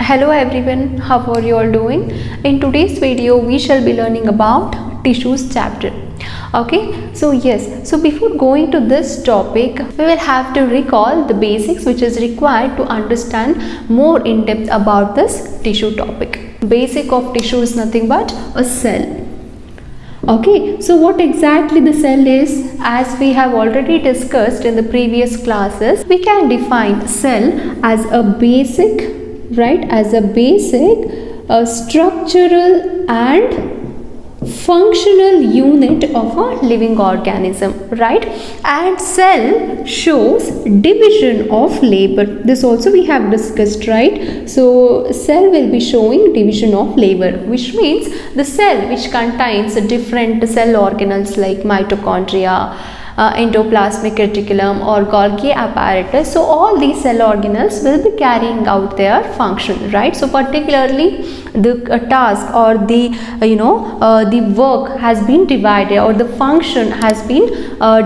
Hello everyone, how are you all doing? In today's video we shall be learning about tissues chapter. Okay, so before going to this topic we will have to recall the basics which is required to understand more in depth about this tissue topic. Basic of tissue is nothing but a cell. Okay, so what exactly the cell is, as we have already discussed in the previous classes, we can define cell as a basic, structural and functional unit of a living organism, right? And cell shows division of labor. This also we have discussed, right? So cell will be showing division of labor, which means the cell which contains different cell organelles like mitochondria, endoplasmic reticulum or Golgi apparatus. So all these cell organelles will be carrying out their function, right? So particularly the task or the work has been divided, or the function has been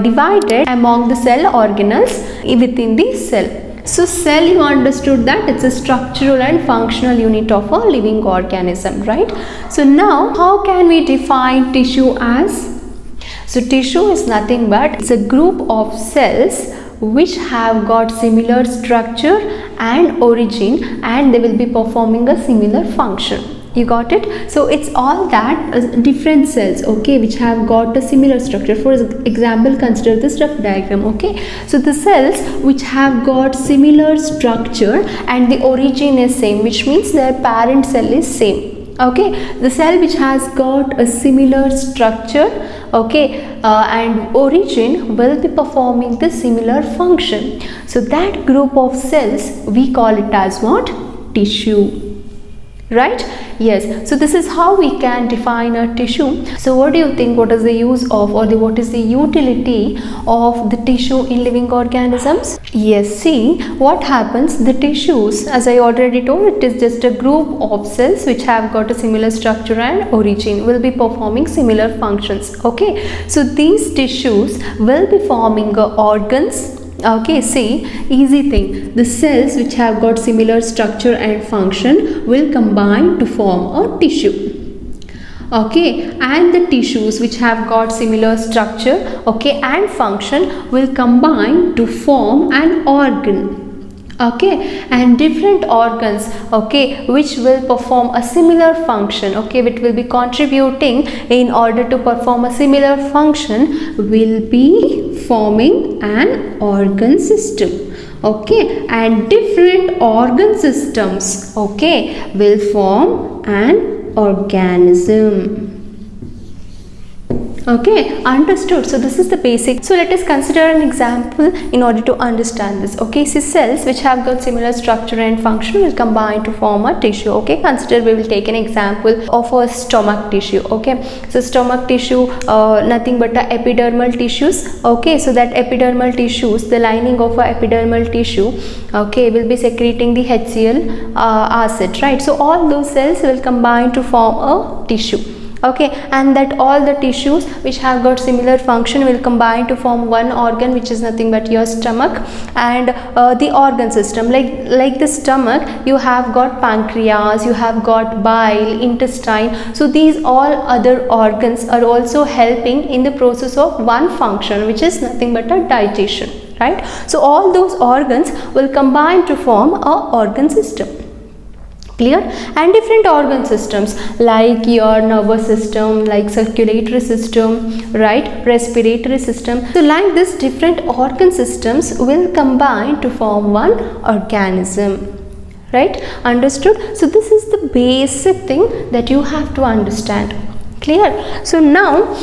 divided among the cell organelles within the cell. So cell, you understood that it's a structural and functional unit of a living organism, right? So now how can we define tissue as? So tissue is nothing but it's a group of cells which have got similar structure and origin, and they will be performing a similar function. You got it? So it's all that different cells, okay, which have got a similar structure. For example, consider this rough diagram, okay. So the cells which have got similar structure and the origin is same, which means their parent cell is same. Okay, the cell which has got a similar structure, okay, and origin will be performing the similar function. So that group of cells we call it as what? Tissue. Right? Yes. So this is how we can define a tissue. So what do you think? What is the use of, or what is the utility of the tissue in living organisms? Yes. See what happens. The tissues, as I already told, it is just a group of cells which have got a similar structure and origin, will be performing similar functions. Okay. So these tissues will be forming organs. Okay, see, easy thing. The cells which have got similar structure and function will combine to form a tissue. Okay, and the tissues which have got similar structure, okay, and function will combine to form an organ. Okay, and different organs, okay, which will perform a similar function, okay, which will be contributing in order to perform a similar function, will be forming an organ system. Okay, and different organ systems, okay, will form an organism. Okay, understood. So this is the basic. So let us consider an example in order to understand this. Okay, see, cells which have got similar structure and function will combine to form a tissue. Okay, consider, we will take an example of a stomach tissue. Okay, so stomach tissue, nothing but the epidermal tissues. Okay, so that epidermal tissues, the lining of a epidermal tissue, okay, will be secreting the HCl acid, right? So all those cells will combine to form a tissue. Okay, and that all the tissues which have got similar function will combine to form one organ, which is nothing but your stomach. And the organ system, like the stomach, you have got pancreas, you have got bile, intestine. So these all other organs are also helping in the process of one function, which is nothing but a digestion, right? So all those organs will combine to form a organ system. Clear? And different organ systems like your nervous system, like circulatory system, right, respiratory system. So like this, different organ systems will combine to form one organism. Right? Understood? So this is the basic thing that you have to understand. Clear? So now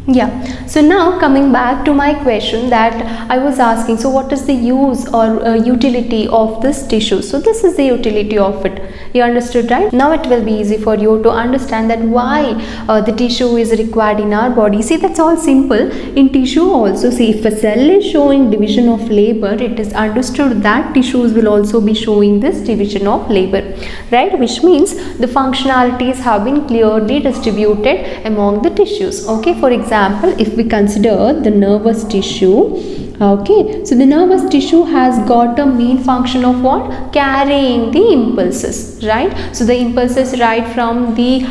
yeah, so now coming back to my question that I was asking, so what is the use or utility of this tissue? So this is the utility of it. You understood, right? Now it will be easy for you to understand that why the tissue is required in our body. See, that's all simple. In tissue also, see, if a cell is showing division of labor, it is understood that tissues will also be showing this division of labor, right? Which means the functionalities have been clearly distributed among the tissues. Okay, for example, example, if we consider the nervous tissue, okay, so the nervous tissue has got a main function of what? Carrying the impulses, right? So the impulses right from the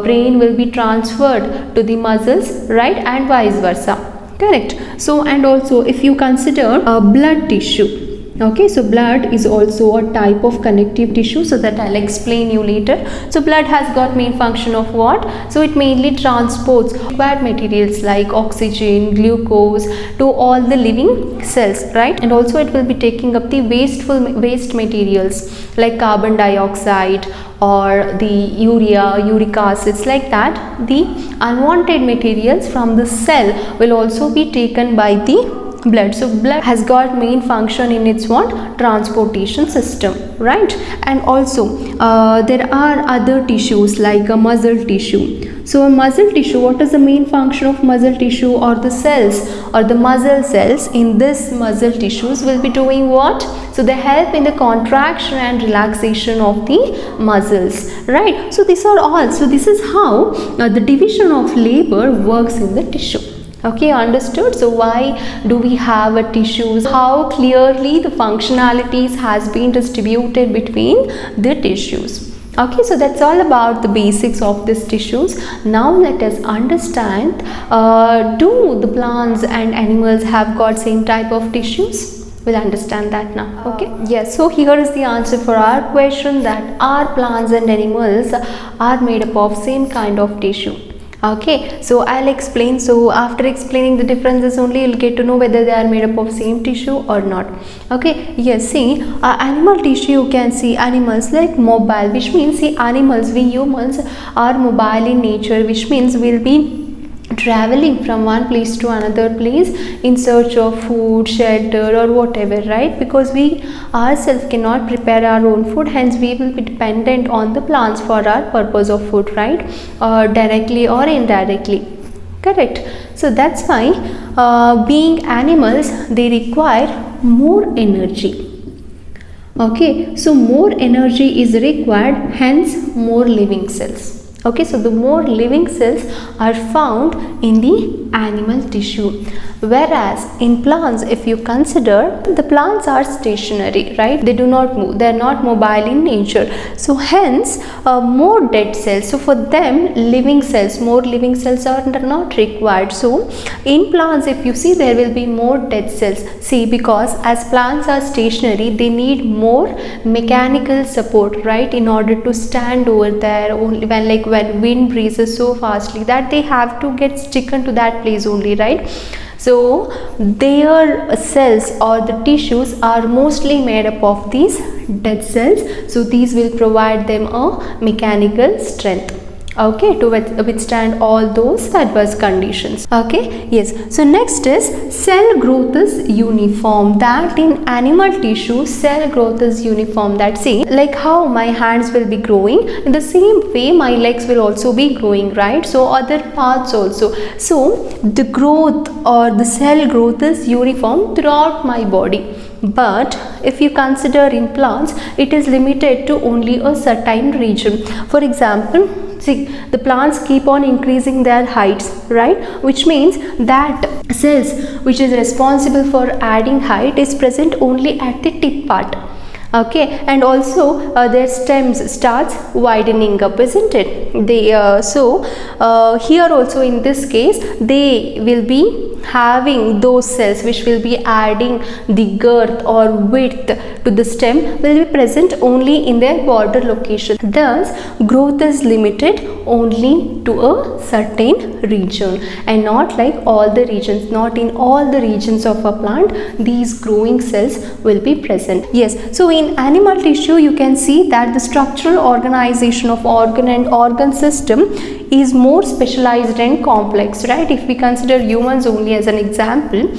brain will be transferred to the muscles, right, and vice versa, correct? So and also if you consider blood tissue, okay, so blood is also a type of connective tissue, so that I'll explain you later. So blood has got main function of what? So it mainly transports bad materials like oxygen, glucose to all the living cells, right? And also it will be taking up the waste materials like carbon dioxide or the urea, uric acids, like that. The unwanted materials from the cell will also be taken by the blood. So blood has got main function in its what? Transportation system, right? And also there are other tissues like a muscle tissue. So a muscle tissue, what is the main function of muscle tissue, or the cells or the muscle cells in this muscle tissues will be doing what? So they help in the contraction and relaxation of the muscles, right? So these are all. So this is how the division of labor works in the tissue. Okay, understood? So why do we have a tissues? How clearly the functionalities has been distributed between the tissues. Okay, so that's all about the basics of these tissues. Now let us understand, do the plants and animals have got same type of tissues? We'll understand that now. Okay, yes, so here is the answer for our question, that our plants and animals are made up of same kind of tissue. Okay, so I'll explain. So after explaining the differences only, you'll get to know whether they are made up of same tissue or not. Okay, yes, see, animal tissue, you can see animals like mobile, which means, see, animals, we humans are mobile in nature, which means we'll be traveling from one place to another place in search of food, shelter or whatever, right? Because we ourselves cannot prepare our own food, hence we will be dependent on the plants for our purpose of food, right? Directly or indirectly, correct? So that's why being animals, they require more energy. Okay, so more energy is required, hence more living cells. Okay, so the more living cells are found in the animal tissue, whereas in plants, if you consider, the plants are stationary, right? They do not move, they are not mobile in nature, so hence more dead cells. So for them, living cells, more living cells are not required. So in plants, if you see, there will be more dead cells. See, because as plants are stationary, they need more mechanical support, right, in order to stand over there. Only when wind breezes so fastly that they have to get sticking to that place only, right? So their cells or the tissues are mostly made up of these dead cells, so these will provide them a mechanical strength, okay, to withstand all those adverse conditions. Okay, yes, so next is cell growth is uniform. That in animal tissue, cell growth is uniform. That, see, like how my hands will be growing, in the same way my legs will also be growing, right? So other parts also. So the growth or the cell growth is uniform throughout my body. But if you consider in plants, it is limited to only a certain region. For example, see, the plants keep on increasing their heights, right? Which means that cells which is responsible for adding height is present only at the tip part. Okay, and also their stems starts widening up, isn't it? They here also in this case, they will be having those cells which will be adding the girth or width to the stem will be present only in their border location. Thus, growth is limited only to a certain region and not like all the regions. Not in all the regions of a plant these growing cells will be present. Yes, so in animal tissue you can see that the structural organization of organ and organ system is more specialized and complex, right? If we consider humans only as an example,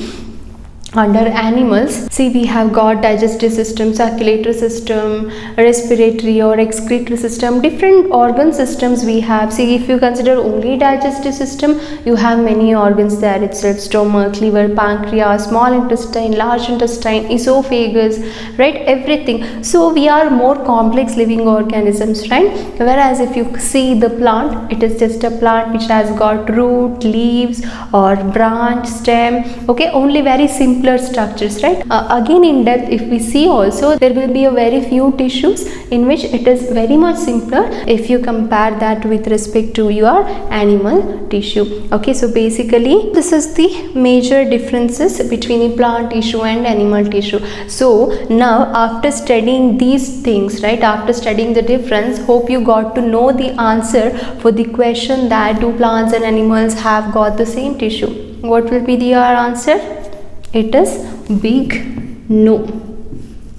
Under animals, see, we have got digestive system, circulatory system, respiratory or excretory system, different organ systems we have. See, if you consider only digestive system, you have many organs there itself: stomach, liver, pancreas, small intestine, large intestine, esophagus, right, everything. So we are more complex living organisms, right? Whereas if you see the plant, it is just a plant which has got root, leaves or branch, stem, okay, only very simple structures, right? Again, in depth, if we see also, there will be a very few tissues in which it is very much simpler if you compare that with respect to your animal tissue. Okay, so basically this is the major differences between the plant tissue and animal tissue. So now, after studying these things, right, after studying the difference, hope you got to know the answer for the question that do plants and animals have got the same tissue. What will be your answer? It is big no.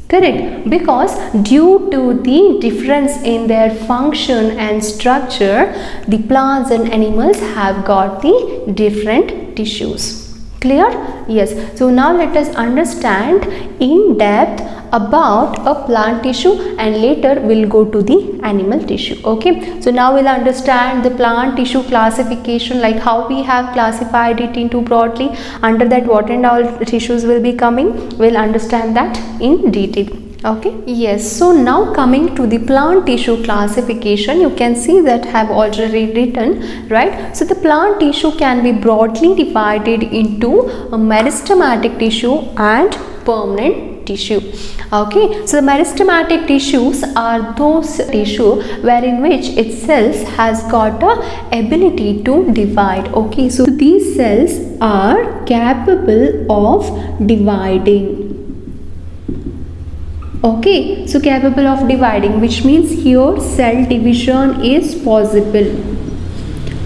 Correct, because due to the difference in their function and structure, the plants and animals have got the different tissues. Clear? Yes. So now let us understand in depth about a plant tissue, and later we'll go to the animal tissue. Okay, so now we'll understand the plant tissue classification, like how we have classified it into broadly. Under that, what and all tissues will be coming, we'll understand that in detail. Okay, yes. So now coming to the plant tissue classification, you can see that I have already written, right? So the plant tissue can be broadly divided into a meristematic tissue and permanent tissue. Okay, so the meristematic tissues are those tissue wherein which its cells has got a ability to divide. Okay, so these cells are capable of dividing. Okay, so capable of dividing, which means here cell division is possible.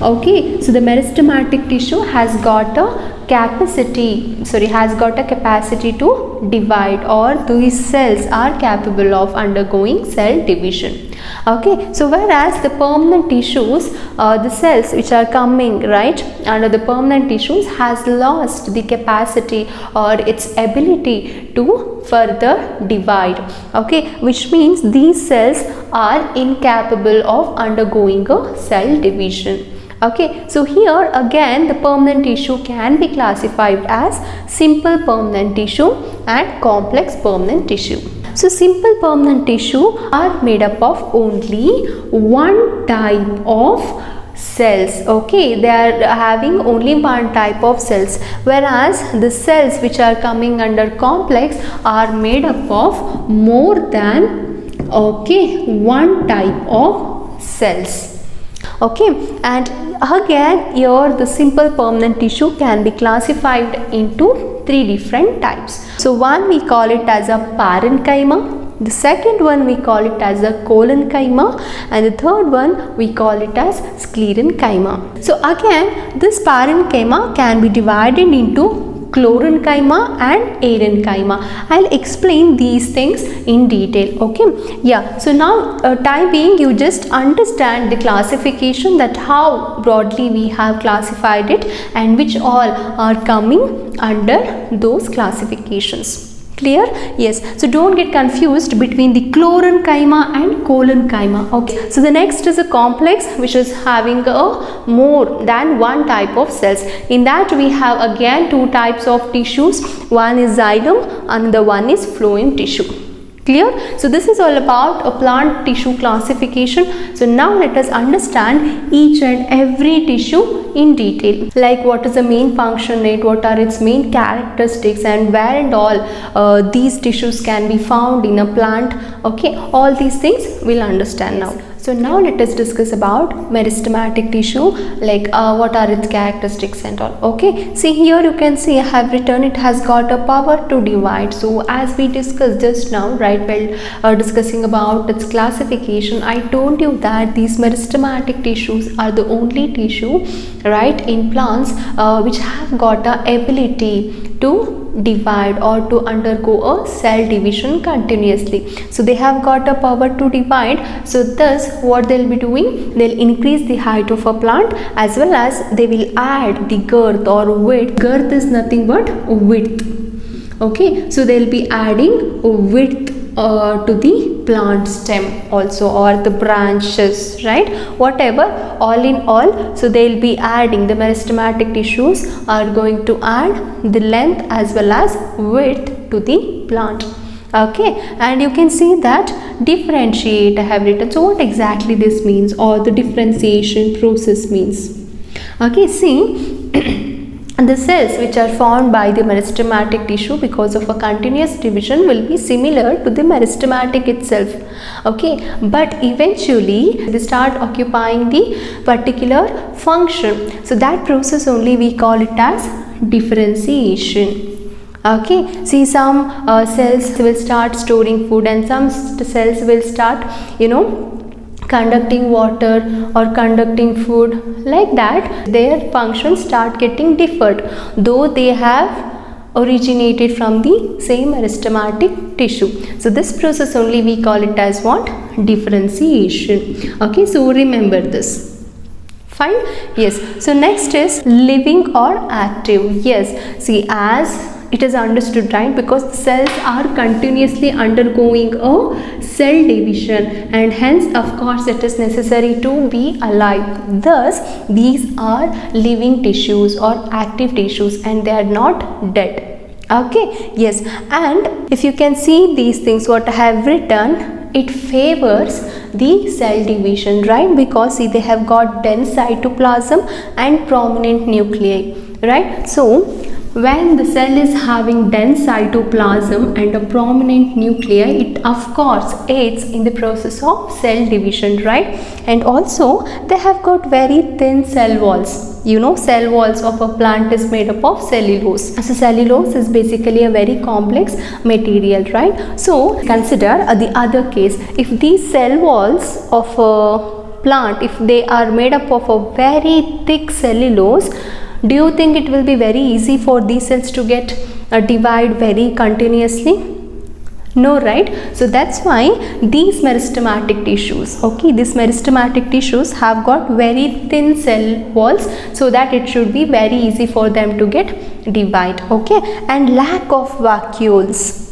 Okay, so the meristematic tissue has got a capacity to divide, or these cells are capable of undergoing cell division. Okay, so whereas the permanent tissues, the cells which are coming right under the permanent tissues has lost the capacity or its ability to further divide. Okay, which means these cells are incapable of undergoing a cell division. Okay, so here again the permanent tissue can be classified as simple permanent tissue and complex permanent tissue. So simple permanent tissue are made up of only one type of cells. Okay, they are having only one type of cells, whereas the cells which are coming under complex are made up of more than one type of cells. Okay, and again here the simple permanent tissue can be classified into three different types. So one we call it as a parenchyma, the second one we call it as a collenchyma, and the third one we call it as sclerenchyma. So again this parenchyma can be divided into chlorenchyma and arenchyma. I'll explain these things in detail. Okay, yeah, so now time being you just understand the classification, that how broadly we have classified it and which all are coming under those classifications. Clear? Yes. So don't get confused between the chlorenchyma and collenchyma. Okay. So the next is a complex which is having a more than one type of cells. In that we have again two types of tissues. One is xylem, another one is phloem tissue. Clear? So this is all about a plant tissue classification. So now let us understand each and every tissue in detail, like what is the main function, right? What are its main characteristics, and where and all these tissues can be found in a plant. Okay, all these things we'll understand now. So now let us discuss about meristematic tissue, like what are its characteristics and all. Okay, see here you can see I have written it has got a power to divide. So as we discussed just now, right, while discussing about its classification, I told you that these meristematic tissues are the only tissue, right, in plants which have got a ability to divide or to undergo a cell division continuously. So they have got a power to divide. So thus what they'll be doing, they'll increase the height of a plant as well as they will add the girth or width. Girth is nothing but width. Okay, so they'll be adding width to the plant stem also, or the branches, right? Whatever, all in all, so they'll be adding, the meristematic tissues are going to add the length as well as width to the plant. Okay, and you can see that differentiate I have written. So what exactly this means, or the differentiation process means? Okay, see the cells which are formed by the meristematic tissue because of a continuous division will be similar to the meristematic itself. Okay, but eventually they start occupying the particular function. So that process only we call it as differentiation. Okay, see, some cells will start storing food, and some cells will start, conducting water or conducting food. Like that, their functions start getting differed, though they have originated from the same meristematic tissue. So this process only we call it as what? Differentiation. Okay, so remember this. Fine. Yes. So next is living or active. Yes. See, as it is understood, right? Because the cells are continuously undergoing a cell division, and hence of course it is necessary to be alive. Thus these are living tissues or active tissues, and they are not dead. Okay, yes. And if you can see these things what I have written, it favors the cell division, right? Because see, they have got dense cytoplasm and prominent nuclei, right? So when the cell is having dense cytoplasm and a prominent nuclei, it of course aids in the process of cell division, right? And also they have got very thin cell walls. Cell walls of a plant is made up of cellulose. So cellulose is basically a very complex material, right? So consider the other case. If these cell walls of a plant, if they are made up of a very thick cellulose, do you think it will be very easy for these cells to get divide very continuously? No, right? So that's why these meristematic tissues, okay, these meristematic tissues have got very thin cell walls, so that it should be very easy for them to get divide. Okay, and lack of vacuoles.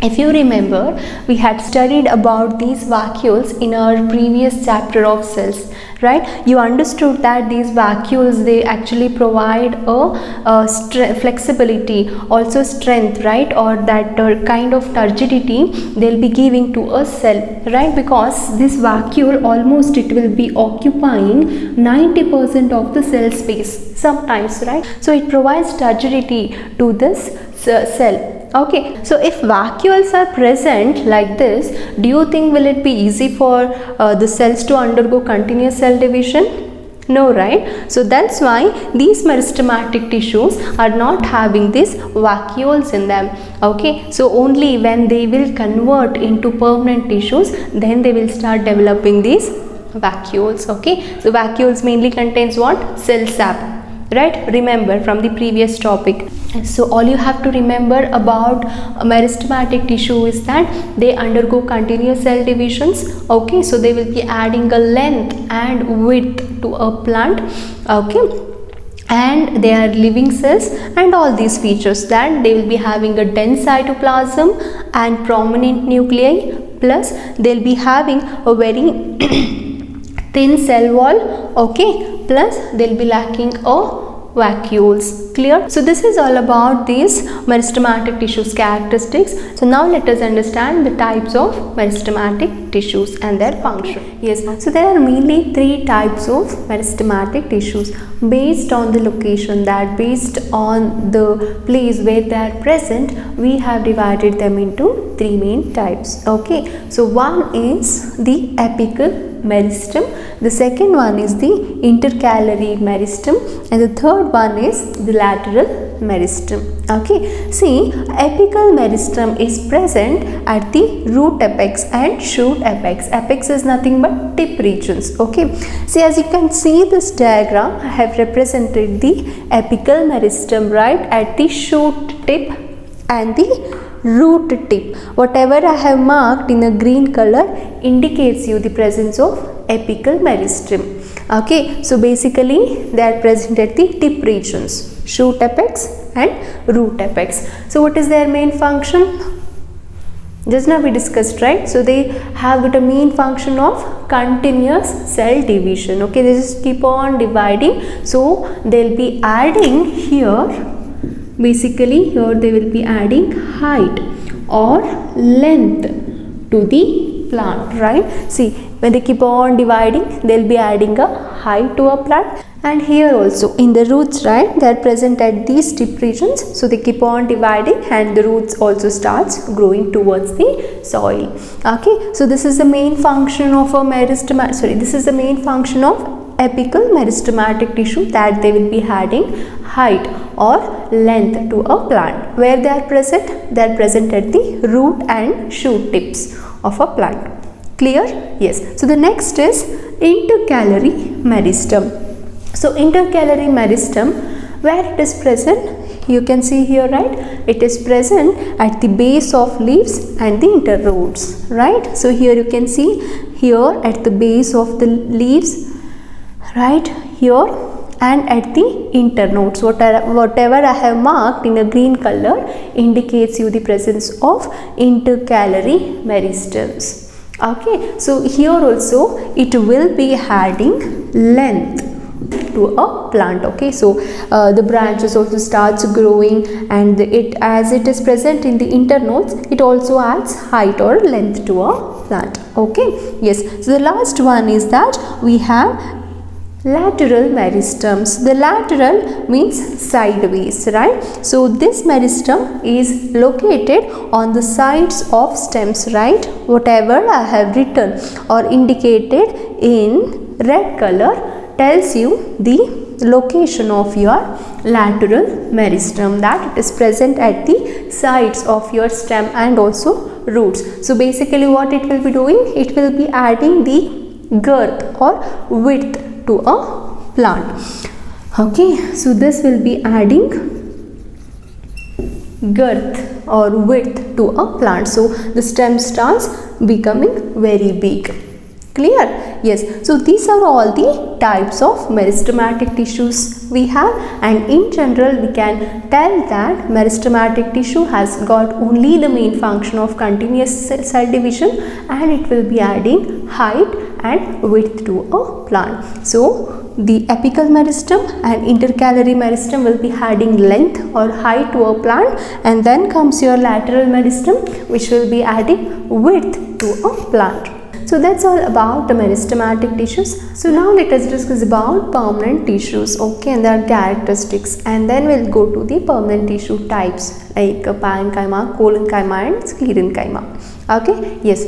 If you remember, we had studied about these vacuoles in our previous chapter of cells, right? You understood that these vacuoles, they actually provide a flexibility, also strength, right? Or that kind of turgidity they'll be giving to a cell, right? Because this vacuole, almost it will be occupying 90% of the cell space sometimes, right? So it provides turgidity to this cell. Okay, so if vacuoles are present like this, do you think will it be easy for the cells to undergo continuous cell division? No, right? So that's why these meristematic tissues are not having these vacuoles in them. Okay, so only when they will convert into permanent tissues, then they will start developing these vacuoles. Okay, so vacuoles mainly contains what? Cell sap. Right, remember from the previous topic. So all you have to remember about meristematic tissue is that they undergo continuous cell divisions. Okay, so they will be adding a length and width to a plant. Okay, and they are living cells, and all these features, that they will be having a dense cytoplasm and prominent nuclei, plus they'll be having a very thin cell wall. Okay, plus they'll be lacking a vacuoles. Clear? So this is all about these meristematic tissues characteristics. So now let us understand the types of meristematic tissues and their function. Yes, so there are mainly 3 types of meristematic tissues based on the location, that based on the place where they are present, we have divided them into 3 main types. Okay, so one is the apical meristem, the second one is the intercalary meristem, and the third one is the lateral meristem. Okay, see, apical meristem is present at the root apex and shoot apex. Apex is nothing but tip regions. Okay, see, as you can see this diagram, I have represented the apical meristem, right, at the shoot tip and the root tip. Whatever I have marked in a green color indicates you the presence of apical meristem. Okay, so basically they are present at the tip regions. shoot apex and root apex. So what is their main function? Just now we discussed, right? So they have got a main function of continuous cell division. Okay, they just keep on dividing. So they'll be adding here, basically here they will be adding height or length to the plant, right? See, when they keep on dividing, they'll be adding a height to a plant. And here also in the roots, right, they are present at these tip regions, so they keep on dividing and the roots also starts growing towards the soil. Okay, so this is the main function of a meristematic, this is the main function of apical meristematic tissue, that they will be adding height or length to a plant. Where they are present? They are present at the root and shoot tips of a plant. Clear? Yes. So the next is intercalary meristem. So intercalary meristem, where it is present, you can see here, right, it is present at the base of leaves and the interrods, right? So here you can see here at the base of the leaves, right, here, and at the internodes. Whatever I have marked in a green color indicates you the presence of intercalary meristems. Okay, so here also it will be adding length to a plant. Okay, so the branches also starts growing, and as it is present in the internodes, it also adds height or length to a plant. Okay, yes. So the last one is that we have lateral meristems. The lateral means sideways, right? So this meristem is located on the sides of stems, right? Whatever I have written or indicated in red color tells you the location of your lateral meristem, that it is present at the sides of your stem and also roots. So basically what it will be doing, it will be adding the girth or width to a plant. Okay, so this will be adding girth or width to a plant. So the stem starts becoming very big. Clear? Yes. So these are all the types of meristematic tissues we have, and in general we can tell that meristematic tissue has got only the main function of continuous cell division, and it will be adding height and width to a plant. So the apical meristem and intercalary meristem will be adding length or height to a plant, and then comes your lateral meristem, which will be adding width to a plant. So that's all about the meristematic tissues. So now let us discuss about permanent tissues, okay, and their characteristics, and then we'll go to the permanent tissue types like parenchyma, collenchyma and sclerenchyma. Okay, yes.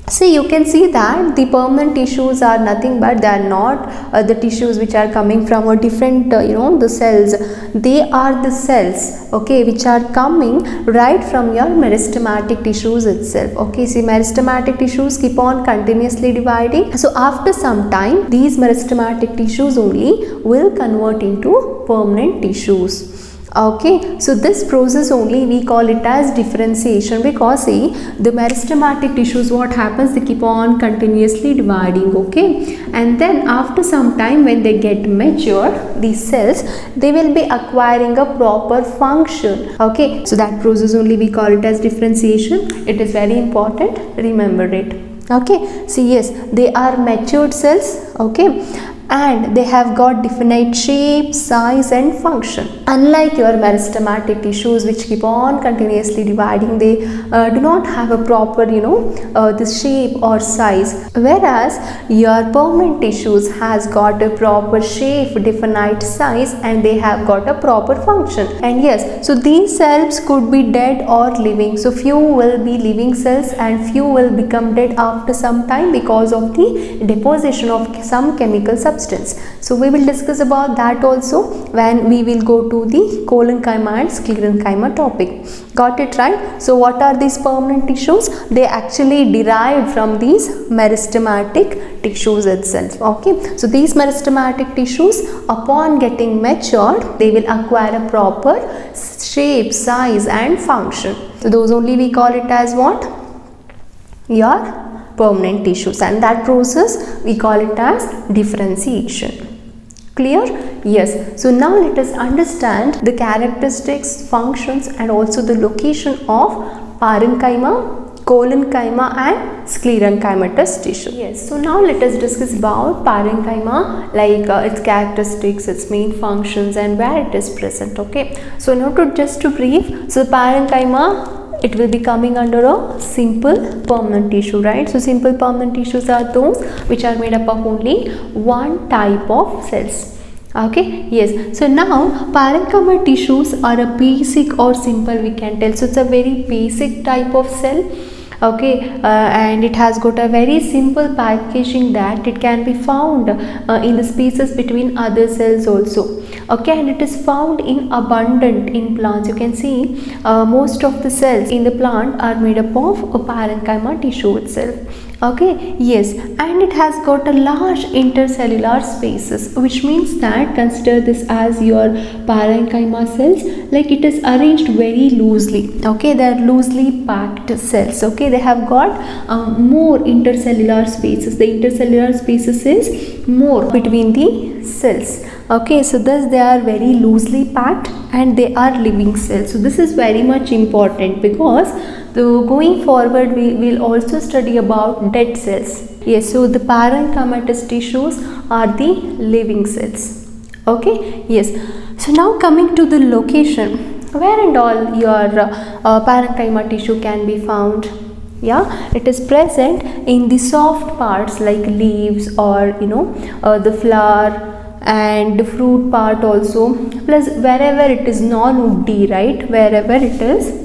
See, you can see that the permanent tissues are nothing but they are not the tissues which are coming from a different the cells. They are the cells, okay, which are coming right from your meristematic tissues itself. Okay, see, meristematic tissues keep on continuously dividing. So after some time, these meristematic tissues only will convert into permanent tissues. Okay, so this process only we call it as differentiation, because see, the meristematic tissues, what happens, they keep on continuously dividing, okay, and then after some time when they get mature, these cells, they will be acquiring a proper function. Okay, so that process only we call it as differentiation. It is very important, remember it. Okay, see, yes, they are matured cells, okay, and they have got definite shape, size and function. Unlike your meristematic tissues which keep on continuously dividing, they do not have a proper this shape or size, whereas your permanent tissues has got a proper shape, definite size, and they have got a proper function. And yes, so these cells could be dead or living. So few will be living cells and few will become dead after some time because of the deposition of some chemical substance. So we will discuss about that also when we will go to the collenchyma and sclerenchyma topic. Got it, right? So what are these permanent tissues? They actually derive from these meristematic tissues itself. Okay, so these meristematic tissues, upon getting matured, they will acquire a proper shape, size and function. So those only we call it as what? Your permanent tissues, and that process we call it as differentiation. Clear? Yes. So now let us understand the characteristics, functions and also the location of parenchyma, collenchyma and sclerenchymatous tissue. Yes. So now let us discuss about parenchyma, like its characteristics, its main functions and where it is present. Okay. So now just to brief, so parenchyma, it will be coming under a simple permanent tissue, right? So simple permanent tissues are those which are made up of only one type of cells. Okay, yes. So now parenchyma tissues are a basic or simple, we can tell. So it's a very basic type of cell. Okay, and it has got a very simple packaging that it can be found in the spaces between other cells also. Okay, and it is found in abundant in plants. You can see most of the cells in the plant are made up of a parenchyma tissue itself. Okay, yes, and it has got a large intercellular spaces, which means that consider this as your parenchyma cells, like it is arranged very loosely. Okay, they are loosely packed cells. Okay, they have got more intercellular spaces. The intercellular spaces is more between the cells. Okay, so thus they are very loosely packed and they are living cells. So this is very much important, because going forward we will also study about dead cells. Yes, so the parenchymatous tissues are the living cells. Okay, yes. So now coming to the location, where and all your parenchyma tissue can be found. Yeah, it is present in the soft parts like leaves or the flower and the fruit part also, plus wherever it is non-woody, right? Wherever it is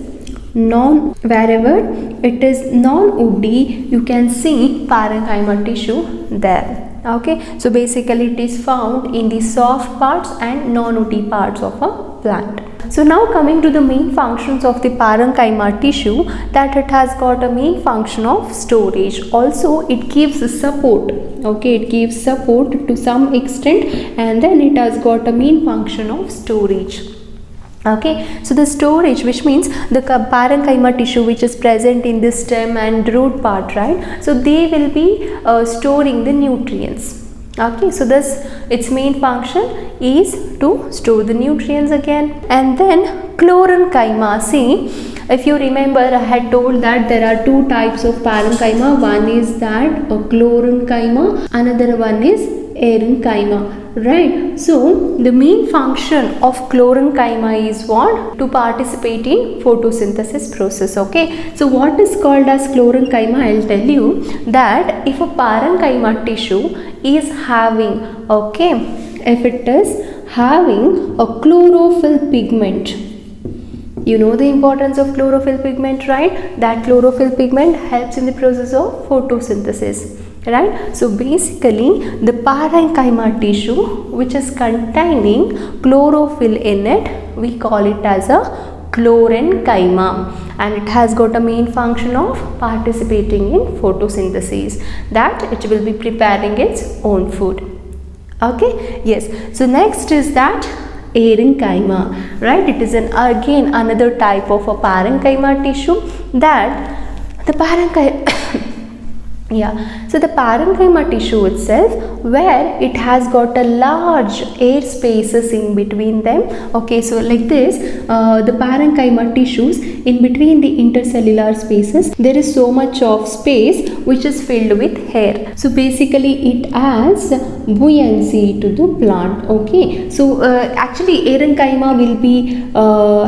non-woody, you can see parenchyma tissue there. Okay, so basically it is found in the soft parts and non-woody parts of a plant. So now coming to the main functions of the parenchyma tissue, that it has got a main function of storage. Also it gives support. Okay, it gives support to some extent, and then it has got a main function of storage. Okay, so the storage, which means the parenchyma tissue which is present in the stem and root part, right? So they will be storing the nutrients. Okay, so this its main function is to store the nutrients again. And then chlorenchyma, see, if you remember, I had told that there are two types of parenchyma. One is that a chlorenchyma, another one is erenchyma, right? So the main function of chlorenchyma is what? To participate in photosynthesis process. Okay, so what is called as chlorenchyma? I'll tell you that if a parenchyma tissue is having, okay, if it is having a chlorophyll pigment, you know the importance of chlorophyll pigment, right? That chlorophyll pigment helps in the process of photosynthesis, right? So basically the parenchyma tissue which is containing chlorophyll in it, we call it as a chlorenchyma, and it has got a main function of participating in photosynthesis, that it will be preparing its own food. Okay, yes. So next is that erenchyma, right? It is again another type of a parenchyma tissue, that the parenchyma yeah, so the parenchyma tissue itself, where it has got a large air spaces in between them. Okay, so like this, the parenchyma tissues, in between the intercellular spaces, there is so much of space which is filled with air. So basically it adds buoyancy to the plant. Okay, so actually erenchyma will be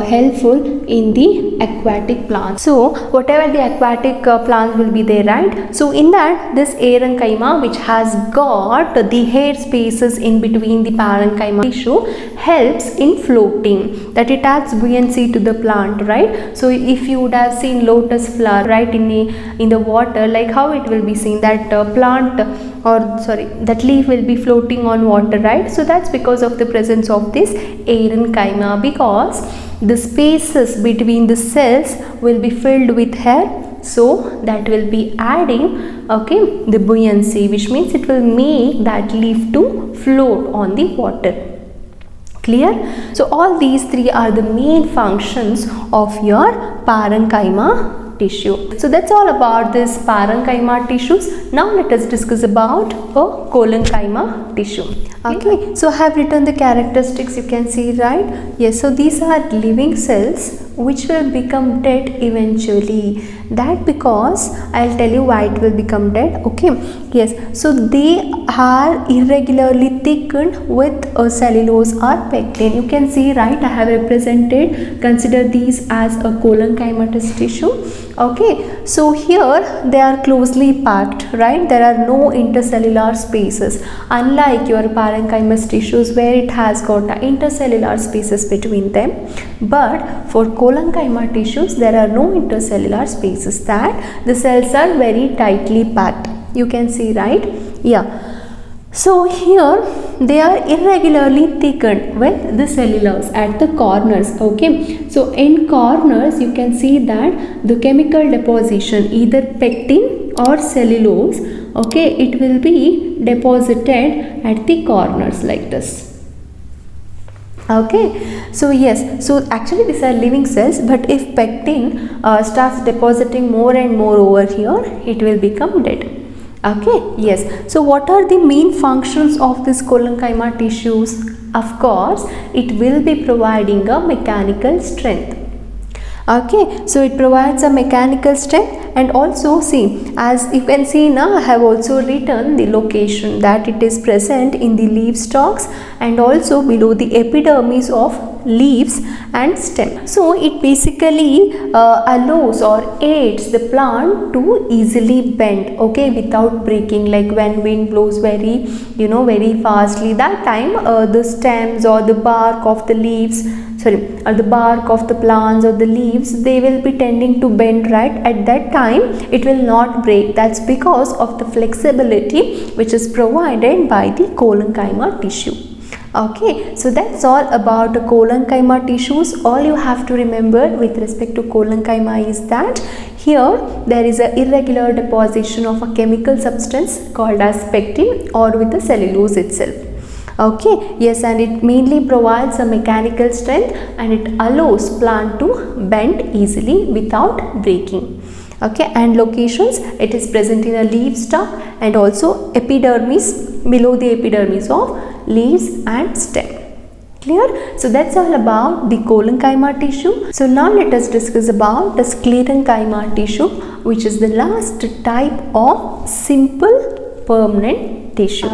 helpful in the aquatic plants. So whatever the aquatic plants will be there, right? So in that, this erenchyma, which has got the hair spaces in between the parenchyma tissue, helps in floating, that it adds buoyancy to the plant, right? So if you would have seen lotus flower, right, in the water, like how it will be seen, that that leaf will be floating on water, right? So that's because of the presence of this erenchyma, because the spaces between the cells will be filled with air. So that will be adding, okay, the buoyancy, which means it will make that leaf to float on the water. Clear? So all these three are the main functions of your parenchyma tissue. So that's all about this parenchyma tissues. Now let us discuss about a collenchyma tissue. Okay, so I have written the characteristics, you can see, right? Yes, so these are living cells which will become dead eventually. That because I'll tell you why it will become dead. Okay, yes, so they are irregularly thickened with a cellulose or pectin. You can see, right, I have represented, consider these as a collenchymatous tissue. Okay, so here they are closely packed, right? There are no intercellular spaces, unlike your parenchymatous tissues where it has got intercellular spaces between them. But for collenchyma tissues there are no intercellular spaces, that the cells are very tightly packed. You can see, right? Yeah. So here they are irregularly thickened with the cellulose at the corners. Okay, so in corners you can see that the chemical deposition, either pectin or cellulose, okay, it will be deposited at the corners like this. Okay, so yes, so actually these are living cells, but if pectin starts depositing more and more over here, it will become dead. Okay, yes, so what are the main functions of this collenchyma tissues? Of course, it will be providing a mechanical strength. Okay, so it provides a mechanical strength, and also see, as you can see now, I have also written the location, that it is present in the leaf stalks and also below the epidermis of leaves and stem. So it basically allows or aids the plant to easily bend, okay, without breaking. Like when wind blows very, very fastly, that time the stems or the bark of the leaves, or the bark of the plants or the leaves, they will be tending to bend, right? At that time it will not break. That's because of the flexibility which is provided by the collenchyma tissue. Okay, so that's all about the collenchyma tissues. All you have to remember with respect to collenchyma is that here there is a irregular deposition of a chemical substance called as pectin or with the cellulose itself. Okay, yes, and it mainly provides a mechanical strength and it allows plant to bend easily without breaking. Okay, and locations, it is present in a leaf stalk and also epidermis, below the epidermis of leaves and stem. Clear? So that's all about the collenchyma tissue. So now let us discuss about the sclerenchyma tissue, which is the last type of simple permanent tissue.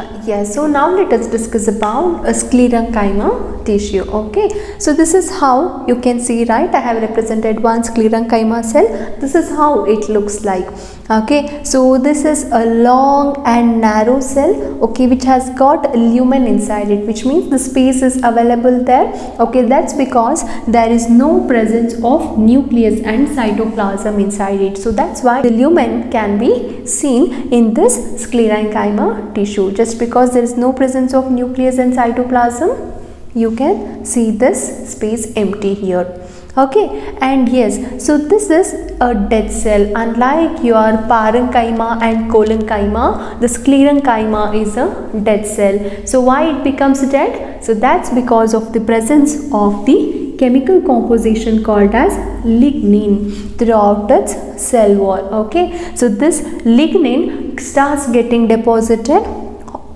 So now let us discuss about a sclerenchyma tissue. Okay, so this is how you can see, right? I have represented one sclerenchyma cell. This is how it looks like. Okay, so this is a long and narrow cell, okay, which has got lumen inside it, which means the space is available there. Okay, that's because there is no presence of nucleus and cytoplasm inside it. So that's why the lumen can be seen in this sclerenchyma tissue. Just because there is no presence of nucleus and cytoplasm, you can see this space empty here. Okay, and yes, so this is a dead cell. Unlike your parenchyma and collenchyma, the sclerenchyma is a dead cell. So why it becomes dead? So that's because of the presence of the chemical composition called as lignin throughout its cell wall. Okay, so this lignin starts getting deposited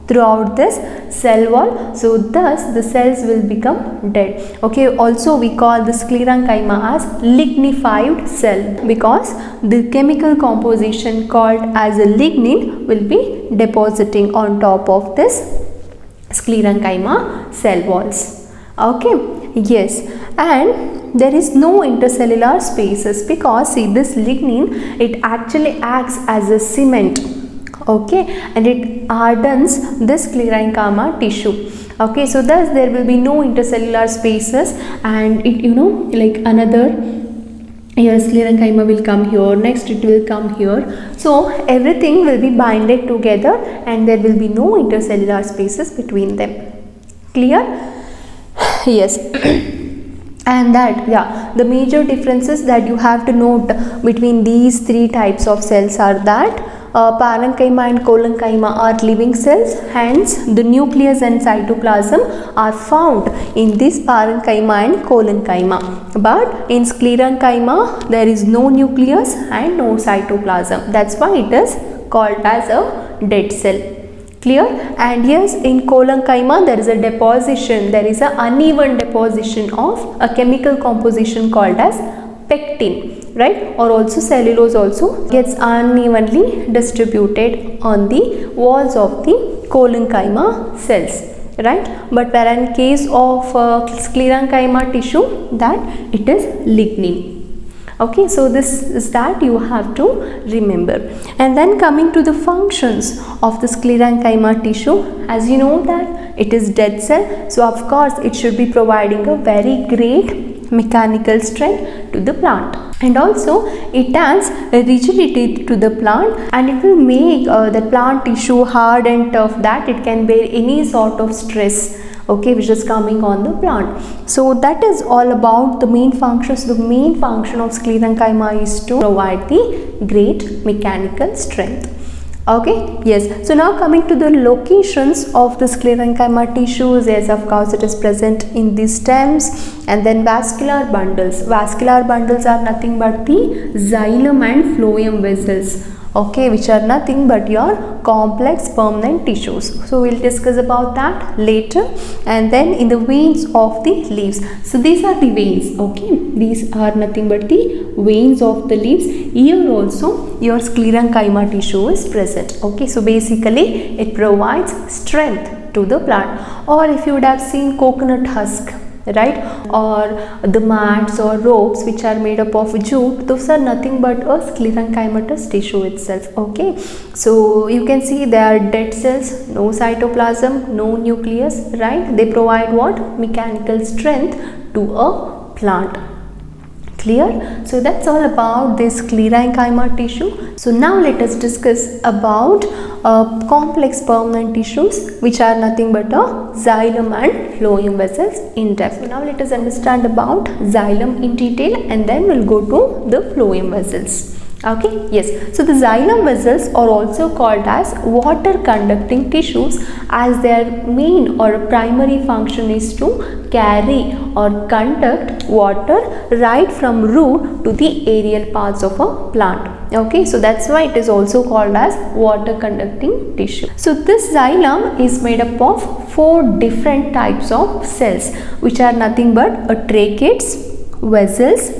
throughout this cell wall, so thus the cells will become dead. Okay, also we call the sclerenchyma as lignified cell because the chemical composition called as a lignin will be depositing on top of this sclerenchyma cell walls. Okay, yes, and there is no intercellular spaces because see, this lignin, it actually acts as a cement. Okay, and it hardens this sclerenchyma tissue. Okay, so thus there will be no intercellular spaces, and it, like another here sclerenchyma will come here, next it will come here, so everything will be binded together and there will be no intercellular spaces between them. Clear? Yes. And that, the major differences that you have to note between these three types of cells are that parenchyma and collenchyma are living cells, hence the nucleus and cytoplasm are found in this parenchyma and collenchyma. But in sclerenchyma there is no nucleus and no cytoplasm. That's why it is called as a dead cell. Clear? And yes, in collenchyma there is a deposition, there is an uneven deposition of a chemical composition called as pectin, right? Or also cellulose also gets unevenly distributed on the walls of the collenchyma cells, right? But where in case of sclerenchyma tissue, that it is lignin. Okay, so this is that you have to remember. And then coming to the functions of the sclerenchyma tissue, as you know that it is dead cell, so of course it should be providing a very great mechanical strength to the plant, and also it adds a rigidity to the plant, and it will make the plant tissue hard and tough, that it can bear any sort of stress, okay, which is coming on the plant. So that is all about the main functions. The main function of sclerenchyma is to provide the great mechanical strength. Okay, yes. So now coming to the locations of the sclerenchyma tissues, yes, of course it is present in the stems and then vascular bundles. Vascular bundles are nothing but the xylem and phloem vessels, okay, which are nothing but your complex permanent tissues. So we'll discuss about that later. And then in the veins of the leaves, so these are the veins, okay, these are nothing but the veins of the leaves. Here also your sclerenchyma tissue is present, okay. So basically it provides strength to the plant. Or if you would have seen coconut husk, right, or the mats or ropes which are made up of jute, those are nothing but a sclerenchymatous tissue itself, okay. So you can see they are dead cells, no cytoplasm, no nucleus, right. They provide what? Mechanical strength to a plant. Clear? So that's all about this sclerenchyma tissue. So now let us discuss about complex permanent tissues, which are nothing but a xylem and phloem vessels in depth. So now let us understand about xylem in detail, and then we'll go to the phloem vessels. Okay, yes. So the xylem vessels are also called as water conducting tissues, as their main or primary function is to carry or conduct water right from root to the aerial parts of a plant. Okay, so that's why it is also called as water conducting tissue. So this xylem is made up of 4 different types of cells, which are nothing but tracheids, vessels,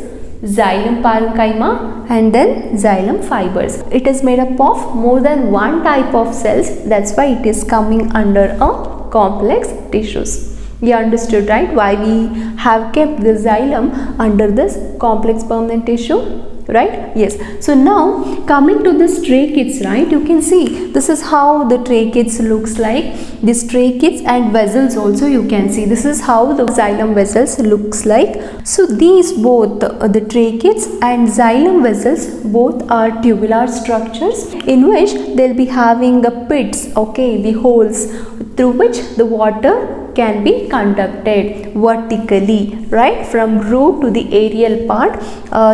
xylem parenchyma, and then xylem fibers. It is made up of more than one type of cells, that's why it is coming under a complex tissues. You understood, right, why we have kept the xylem under this complex permanent tissue, right? Yes. So now coming to this tracheids, right, you can see this is how the tracheids looks like. This tracheids and vessels also you can see, this is how the xylem vessels looks like. So these both the tracheids and xylem vessels both are tubular structures in which they'll be having the pits, okay, the holes through which the water can be conducted vertically, right, from root to the aerial part.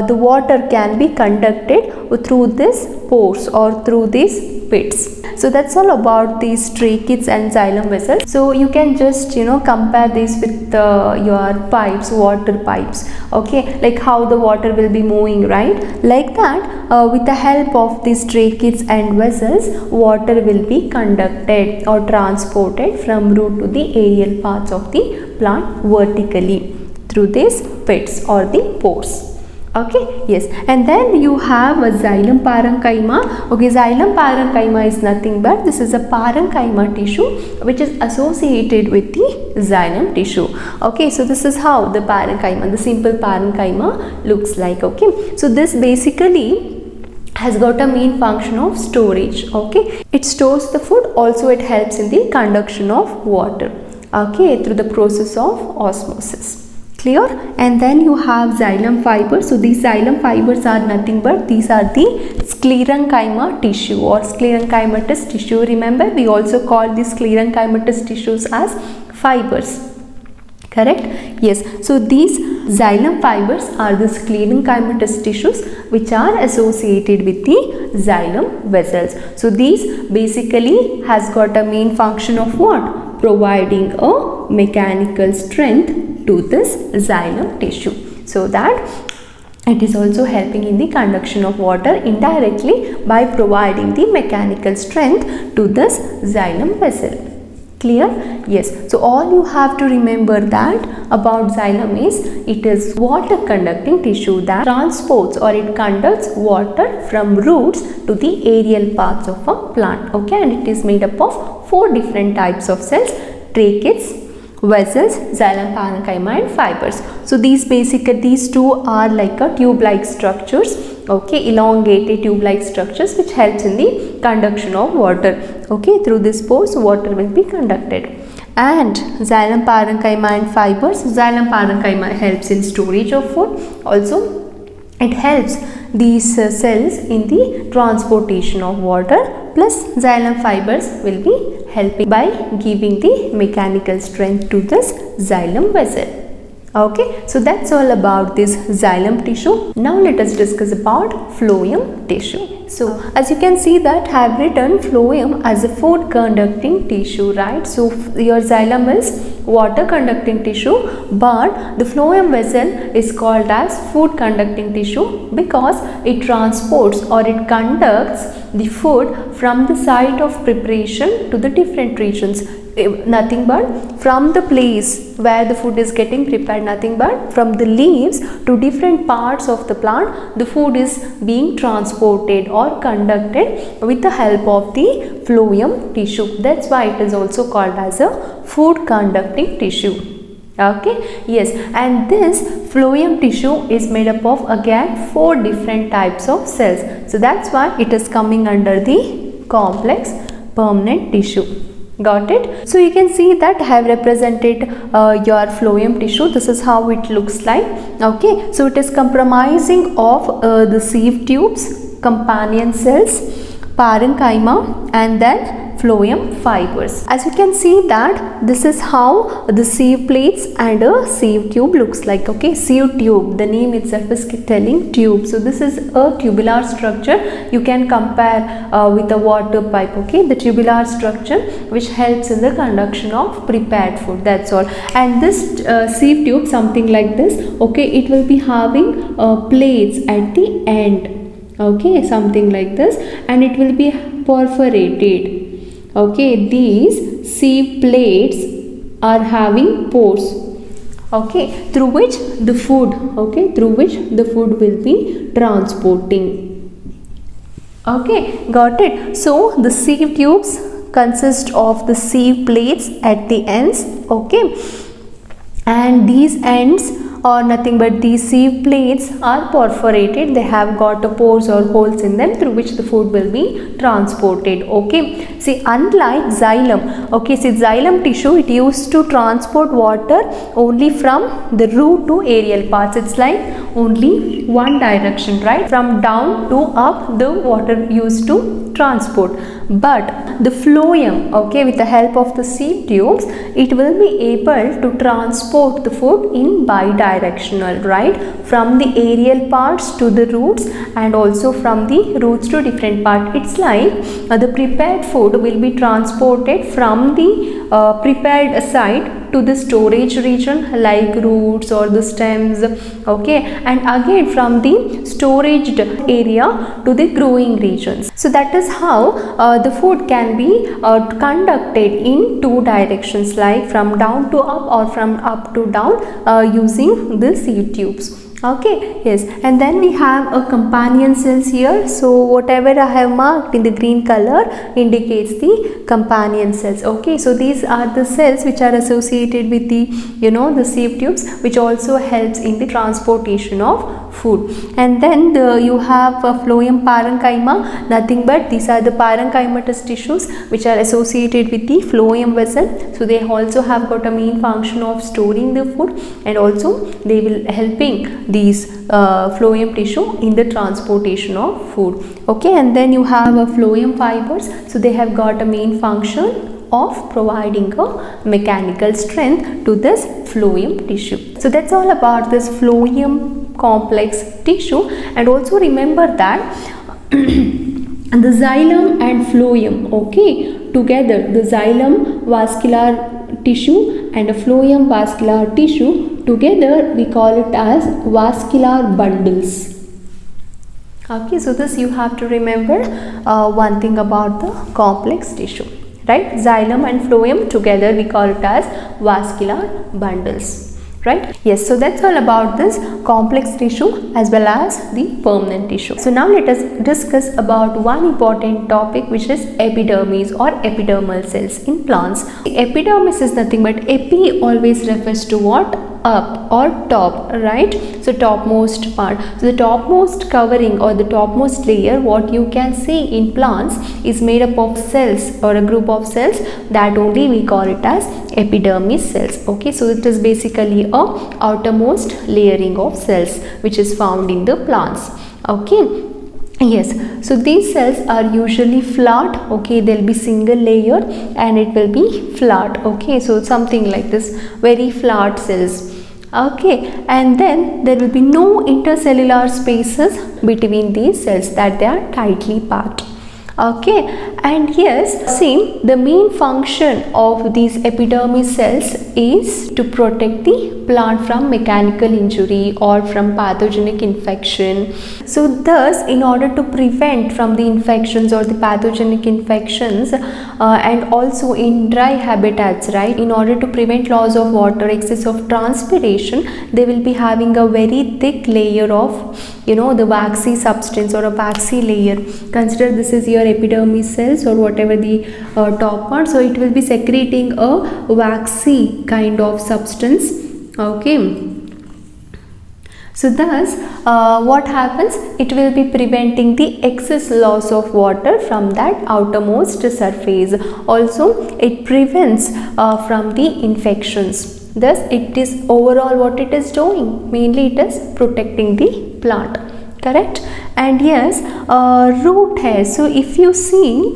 The water can be conducted through these pores or through these pits. So that's all about these tracheids and xylem vessels. So you can just compare this with your pipes, water pipes, okay, like how the water will be moving, right, like that. With the help of these tracheids and vessels, water will be conducted or transported from root to the aerial parts of the plant vertically through these pits or the pores. Okay, yes. And then you have a xylem parenchyma. Okay, xylem parenchyma is nothing but this is a parenchyma tissue which is associated with the xylem tissue. Okay, so this is how the parenchyma, the simple parenchyma looks like. Okay, so this basically has got a main function of storage. Okay, it stores the food, also it helps in the conduction of water, okay, through the process of osmosis. Clear? And then you have xylem fibers. So these xylem fibers are nothing but these are the sclerenchyma tissue or sclerenchymatous tissue. Remember, we also call these sclerenchymatous tissues as fibers. Correct? Yes. So these xylem fibers are the sclerenchymatous tissues which are associated with the xylem vessels. So these basically has got a main function of what? Providing a mechanical strength to this xylem tissue, so that it is also helping in the conduction of water indirectly by providing the mechanical strength to this xylem vessel. Clear? Yes. So all you have to remember that about xylem is it is water conducting tissue that transports or it conducts water from roots to the aerial parts of a plant. Okay, and it is made up of 4 different types of cells: tracheids, vessels, xylem parenchyma and fibers. So these two are like a tube-like structures, okay, elongated tube-like structures which helps in the conduction of water. Okay, through this pores water will be conducted. And xylem parenchyma and fibers, xylem parenchyma helps in storage of food. Also it helps these cells in the transportation of water, plus xylem fibers will be helping by giving the mechanical strength to this xylem vessel. Okay, so that's all about this xylem tissue. Now let us discuss about phloem tissue. So as you can see that I have written phloem as a food conducting tissue, right? So your xylem is water conducting tissue, but the phloem vessel is called as food conducting tissue because it transports or it conducts the food from the site of preparation to the different regions. Nothing but from the place where the food is getting prepared, nothing but from the leaves to different parts of the plant, the food is being transported or conducted with the help of the phloem tissue. That's why it is also called as a food conducting tissue. Okay, yes, and this phloem tissue is made up of again 4 different types of cells. So that's why it is coming under the complex permanent tissue. Got it? So you can see that I have represented your phloem tissue. This is how it looks like. Okay, so it is comprising of the sieve tubes, companion cells, parenchyma, and then phloem fibers. As you can see that this is how the sieve plates and a sieve tube looks like. Okay, sieve tube, the name itself is telling tube. So this is a tubular structure. You can compare with a water pipe. Okay, the tubular structure which helps in the conduction of prepared food. That's all. And this sieve tube, something like this. Okay, it will be having plates at the end. Okay, something like this, and it will be perforated. Okay, these sieve plates are having pores, okay, through which the food, okay, through which the food will be transporting. Okay, got it? So the sieve tubes consist of the sieve plates at the ends, okay, and these ends or nothing but these sieve plates are perforated. They have got pores or holes in them through which the food will be transported. Okay, see, unlike xylem, okay, see, xylem tissue, it used to transport water only from the root to aerial parts. It's like only one direction, right? From down to up the water used to transport. But the phloem, okay, with the help of the sieve tubes, it will be able to transport the food in bidirectional, right, from the aerial parts to the roots and also from the roots to different part. It's like the prepared food will be transported from the prepared site to the storage region like roots or the stems, okay, and again from the storage area to the growing regions. So that is how the food can be conducted in 2 directions, like from down to up or from up to down using the sieve tubes. Okay, yes, and then we have a companion cells here. So whatever I have marked in the green color indicates the companion cells. Okay, so these are the cells which are associated with the, you know, the sieve tubes, which also helps in the transportation of food. And then you have a phloem parenchyma, nothing but these are the parenchymatous tissues which are associated with the phloem vessel. So they also have got a main function of storing the food, and also they will helping these phloem tissue in the transportation of food. Okay, and then you have a phloem fibers. So they have got a main function of providing a mechanical strength to this phloem tissue. So that's all about this phloem complex tissue. And also remember that the xylem and phloem, okay, together, the xylem vascular tissue and the phloem vascular tissue together, we call it as vascular bundles. Okay, so this you have to remember one thing about the complex tissue, right? Xylem and phloem together, we call it as vascular bundles, right? Yes, so that's all about this complex tissue as well as the permanent tissue. So now let us discuss about one important topic, which is epidermis or epidermal cells in plants. The epidermis is nothing but epi always refers to what? Up or top, right? So topmost part. So the topmost covering or the topmost layer, what you can see in plants, is made up of cells or a group of cells, that only we call it as epidermis cells. Okay, so it is basically a outermost layering of cells which is found in the plants. Okay. Yes, so these cells are usually flat. Okay, there will be single layer and it will be flat. Okay, so something like this, very flat cells. Okay, and then there will be no intercellular spaces between these cells, that they are tightly packed. Okay, and yes, see, the main function of these epidermis cells is to protect the plant from mechanical injury or from pathogenic infection. So thus, in order to prevent from the infections or the pathogenic infections, and also in dry habitats, right, in order to prevent loss of water, excess of transpiration, they will be having a very thick layer of, you know, the waxy substance or a waxy layer. Consider this is your epidermis cells or whatever the top part. So it will be secreting a waxy kind of substance. Okay. So thus what happens, it will be preventing the excess loss of water from that outermost surface. Also it prevents from the infections. Thus it is overall what it is doing, mainly it is protecting the plant, correct? And yes, root hairs. So if you see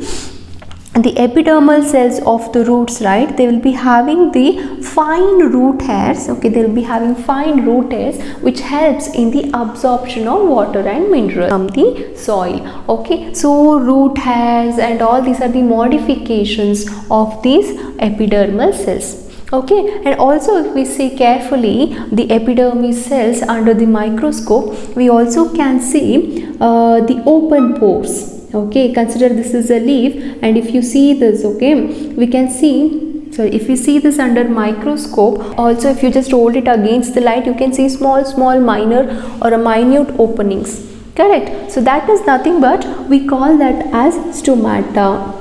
the epidermal cells of the roots, right, they will be having the fine root hairs. Okay, they will be having fine root hairs which helps in the absorption of water and minerals from the soil. Okay, so root hairs and all these are the modifications of these epidermal cells. Okay, and also if we see carefully the epidermis cells under the microscope, we also can see the open pores. Okay, consider this is a leaf, and if you see this, okay, we can see, so if you see this under microscope, also if you just hold it against the light, you can see small minor or a minute openings, correct? So that is nothing but we call that as stomata,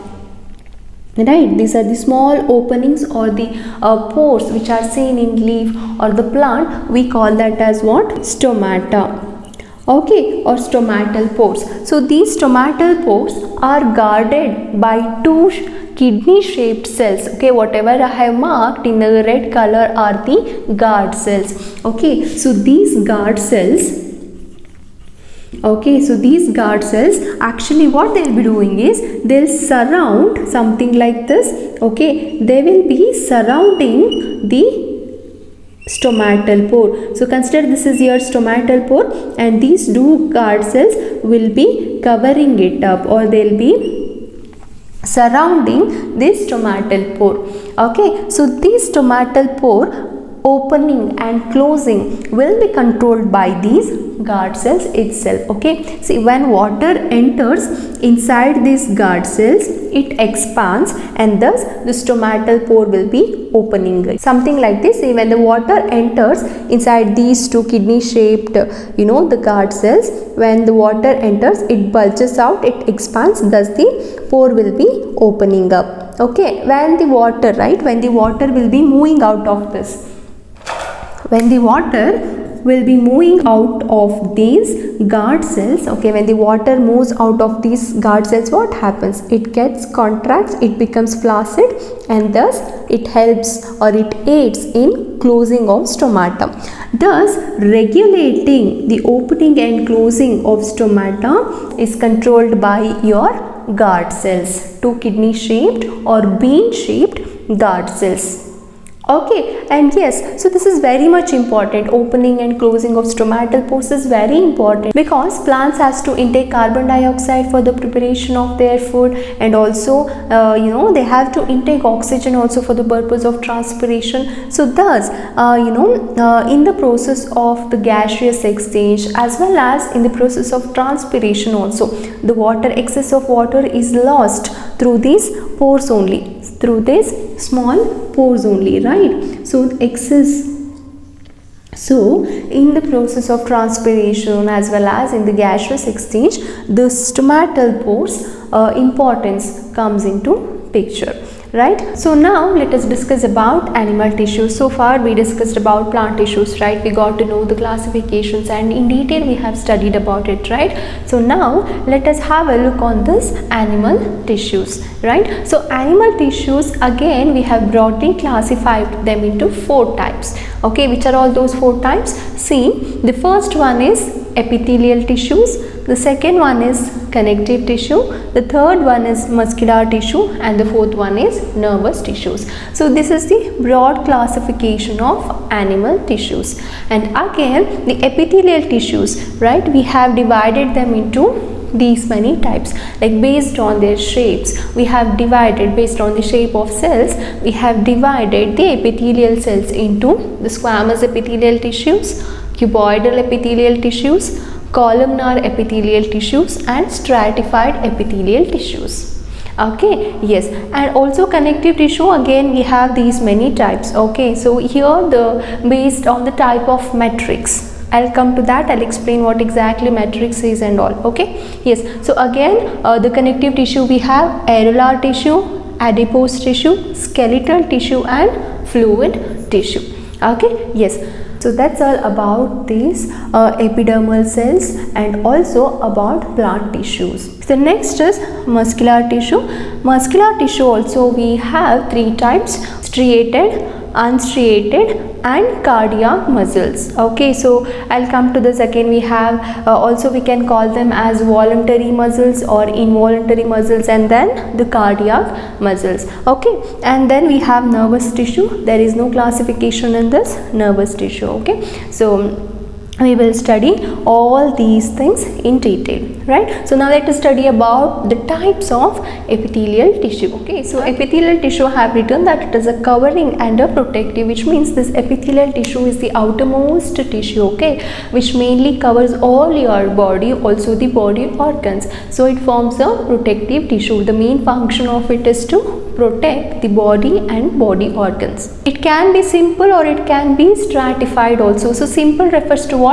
right? These are the small openings or the pores which are seen in leaf or the plant. We call that as what? Stomata. Okay, or stomatal pores. So these stomatal pores are guarded by two kidney shaped cells. Okay, whatever I have marked in the red color are the guard cells. Okay, so these guard cells, okay, so these guard cells, actually what they will be doing is they'll surround something like this. Okay, they will be surrounding the stomatal pore. So consider this is your stomatal pore, and these two guard cells will be covering it up, or they'll be surrounding this stomatal pore. Okay, so this stomatal pore opening and closing will be controlled by these guard cells itself. Okay, see, when water enters inside these guard cells, it expands and thus the stomatal pore will be opening. Something like this. See, when the water enters inside these two kidney shaped, you know, the guard cells, when the water enters, it bulges out, it expands, thus the pore will be opening up. Okay, when the water, right, when the water will be moving out of this, when the water will be moving out of these guard cells, okay, when the water moves out of these guard cells, what happens? It gets contracts, it becomes flaccid, and thus it helps or it aids in closing of stomata. Thus, regulating the opening and closing of stomata is controlled by your guard cells, two kidney shaped or bean shaped guard cells. Okay, and yes, so this is very much important. Opening and closing of stomatal pores is very important because plants has to intake carbon dioxide for the preparation of their food, and also they have to intake oxygen also for the purpose of transpiration. So thus in the process of the gaseous exchange as well as in the process of transpiration also, the excess of water is lost through these pores only, through these small pores only, right? So in the process of transpiration as well as in the gaseous exchange, the stomatal pores importance comes into picture, right? So now let us discuss about animal tissues. So far we discussed about plant tissues, right? We got to know the classifications and in detail we have studied about it, right? So now let us have a look on this animal tissues, right? So animal tissues, again we have broadly classified them into 4 types. Okay, which are all those 4 types? See, the first one is epithelial tissues, the second one is connective tissue, the third one is muscular tissue, and the fourth one is nervous tissues. So this is the broad classification of animal tissues. And again the epithelial tissues, right, we have divided them into these many types, like based on their shapes we have divided, based on the shape of cells we have divided the epithelial cells into the squamous epithelial tissues, cuboidal epithelial tissues, columnar epithelial tissues, and stratified epithelial tissues. Okay, yes, and also connective tissue, again we have these many types. Okay, so here based on the type of matrix, I'll come to that, I'll explain what exactly matrix is and all. Okay, yes, so again the connective tissue we have areolar tissue, adipose tissue, skeletal tissue, and fluid tissue. Okay, yes. So that's all about these epidermal cells and also about plant tissues. So next is muscular tissue. Muscular tissue also we have 3 types: striated, unstriated, and cardiac muscles. Okay, so I'll come to this again. We have also we can call them as voluntary muscles or involuntary muscles, and then the cardiac muscles. Okay, and then we have nervous tissue. There is no classification in this nervous tissue. Okay, so we will study all these things in detail, right? So now let us study about the types of epithelial tissue. Okay, so epithelial tissue have written that it is a covering and a protective, which means this epithelial tissue is the outermost tissue, okay, which mainly covers all your body, also the body organs. So it forms a protective tissue. The main function of it is to protect the body and body organs. It can be simple or it can be stratified also. So simple refers to what?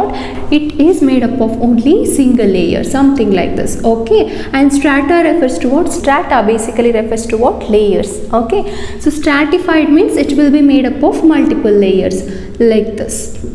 It is made up of only single layer, something like this. Okay, and strata refers to what? Strata basically refers to what? Layers. Okay, so stratified means it will be made up of multiple layers like this.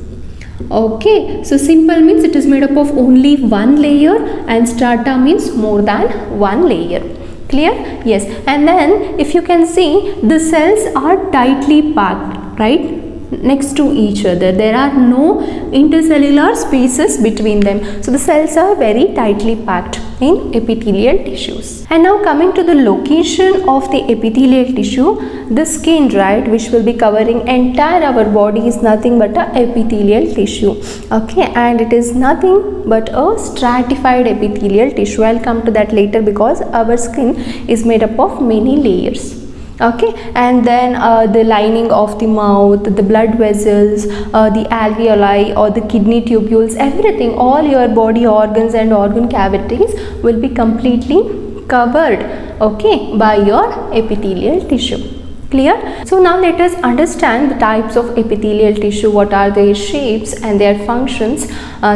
Okay, so simple means it is made up of only one layer, and strata means more than one layer. Clear? Yes. And then if you can see, the cells are tightly packed, right, next to each other. There are no intercellular spaces between them. So the cells are very tightly packed in epithelial tissues. And now coming to the location of the epithelial tissue, the skin, right, which will be covering entire our body, is nothing but a epithelial tissue. Okay, and it is nothing but a stratified epithelial tissue. I'll come to that later because our skin is made up of many layers. Okay, and then the lining of the mouth, the blood vessels, the alveoli or the kidney tubules, everything, all your body organs and organ cavities will be completely covered, okay, by your epithelial tissue. Clear? So now let us understand the types of epithelial tissue, what are their shapes and their functions.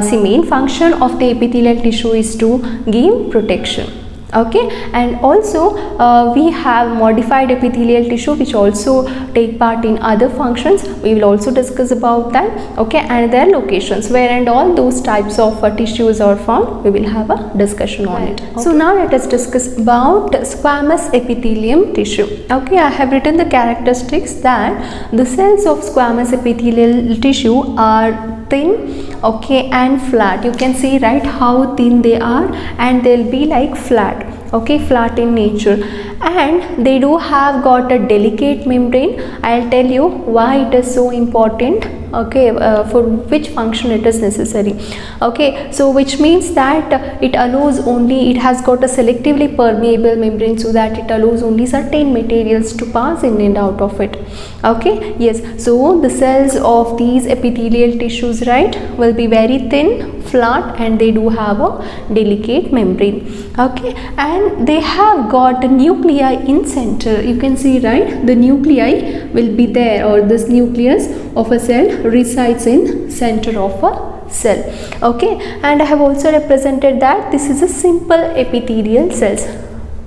See, main function of the epithelial tissue is to give protection. Okay, and also we have modified epithelial tissue which also take part in other functions. We will also discuss about that. Okay, and their locations, where and all those types of tissues are found, we will have a discussion on it. Okay. So now let us discuss about squamous epithelium tissue. Okay, I have written the characteristics that the cells of squamous epithelial tissue are thin, okay, and flat. You can see, right, how thin they are, and they'll be like flat. okay, flat in nature, and they do have got a delicate membrane. I'll tell you why it is so important, okay, for which function it is necessary, okay. So which means that it allows only, it has got a selectively permeable membrane, so that it allows only certain materials to pass in and out of it, okay. Yes, so the cells of these epithelial tissues, right, will be very thin, flat, and they do have a delicate membrane, okay. And they have got a nuclei in center. You can see, right, the nuclei will be there, or this nucleus of a cell resides in center of a cell, okay. And I have also represented that this is a simple epithelial cells.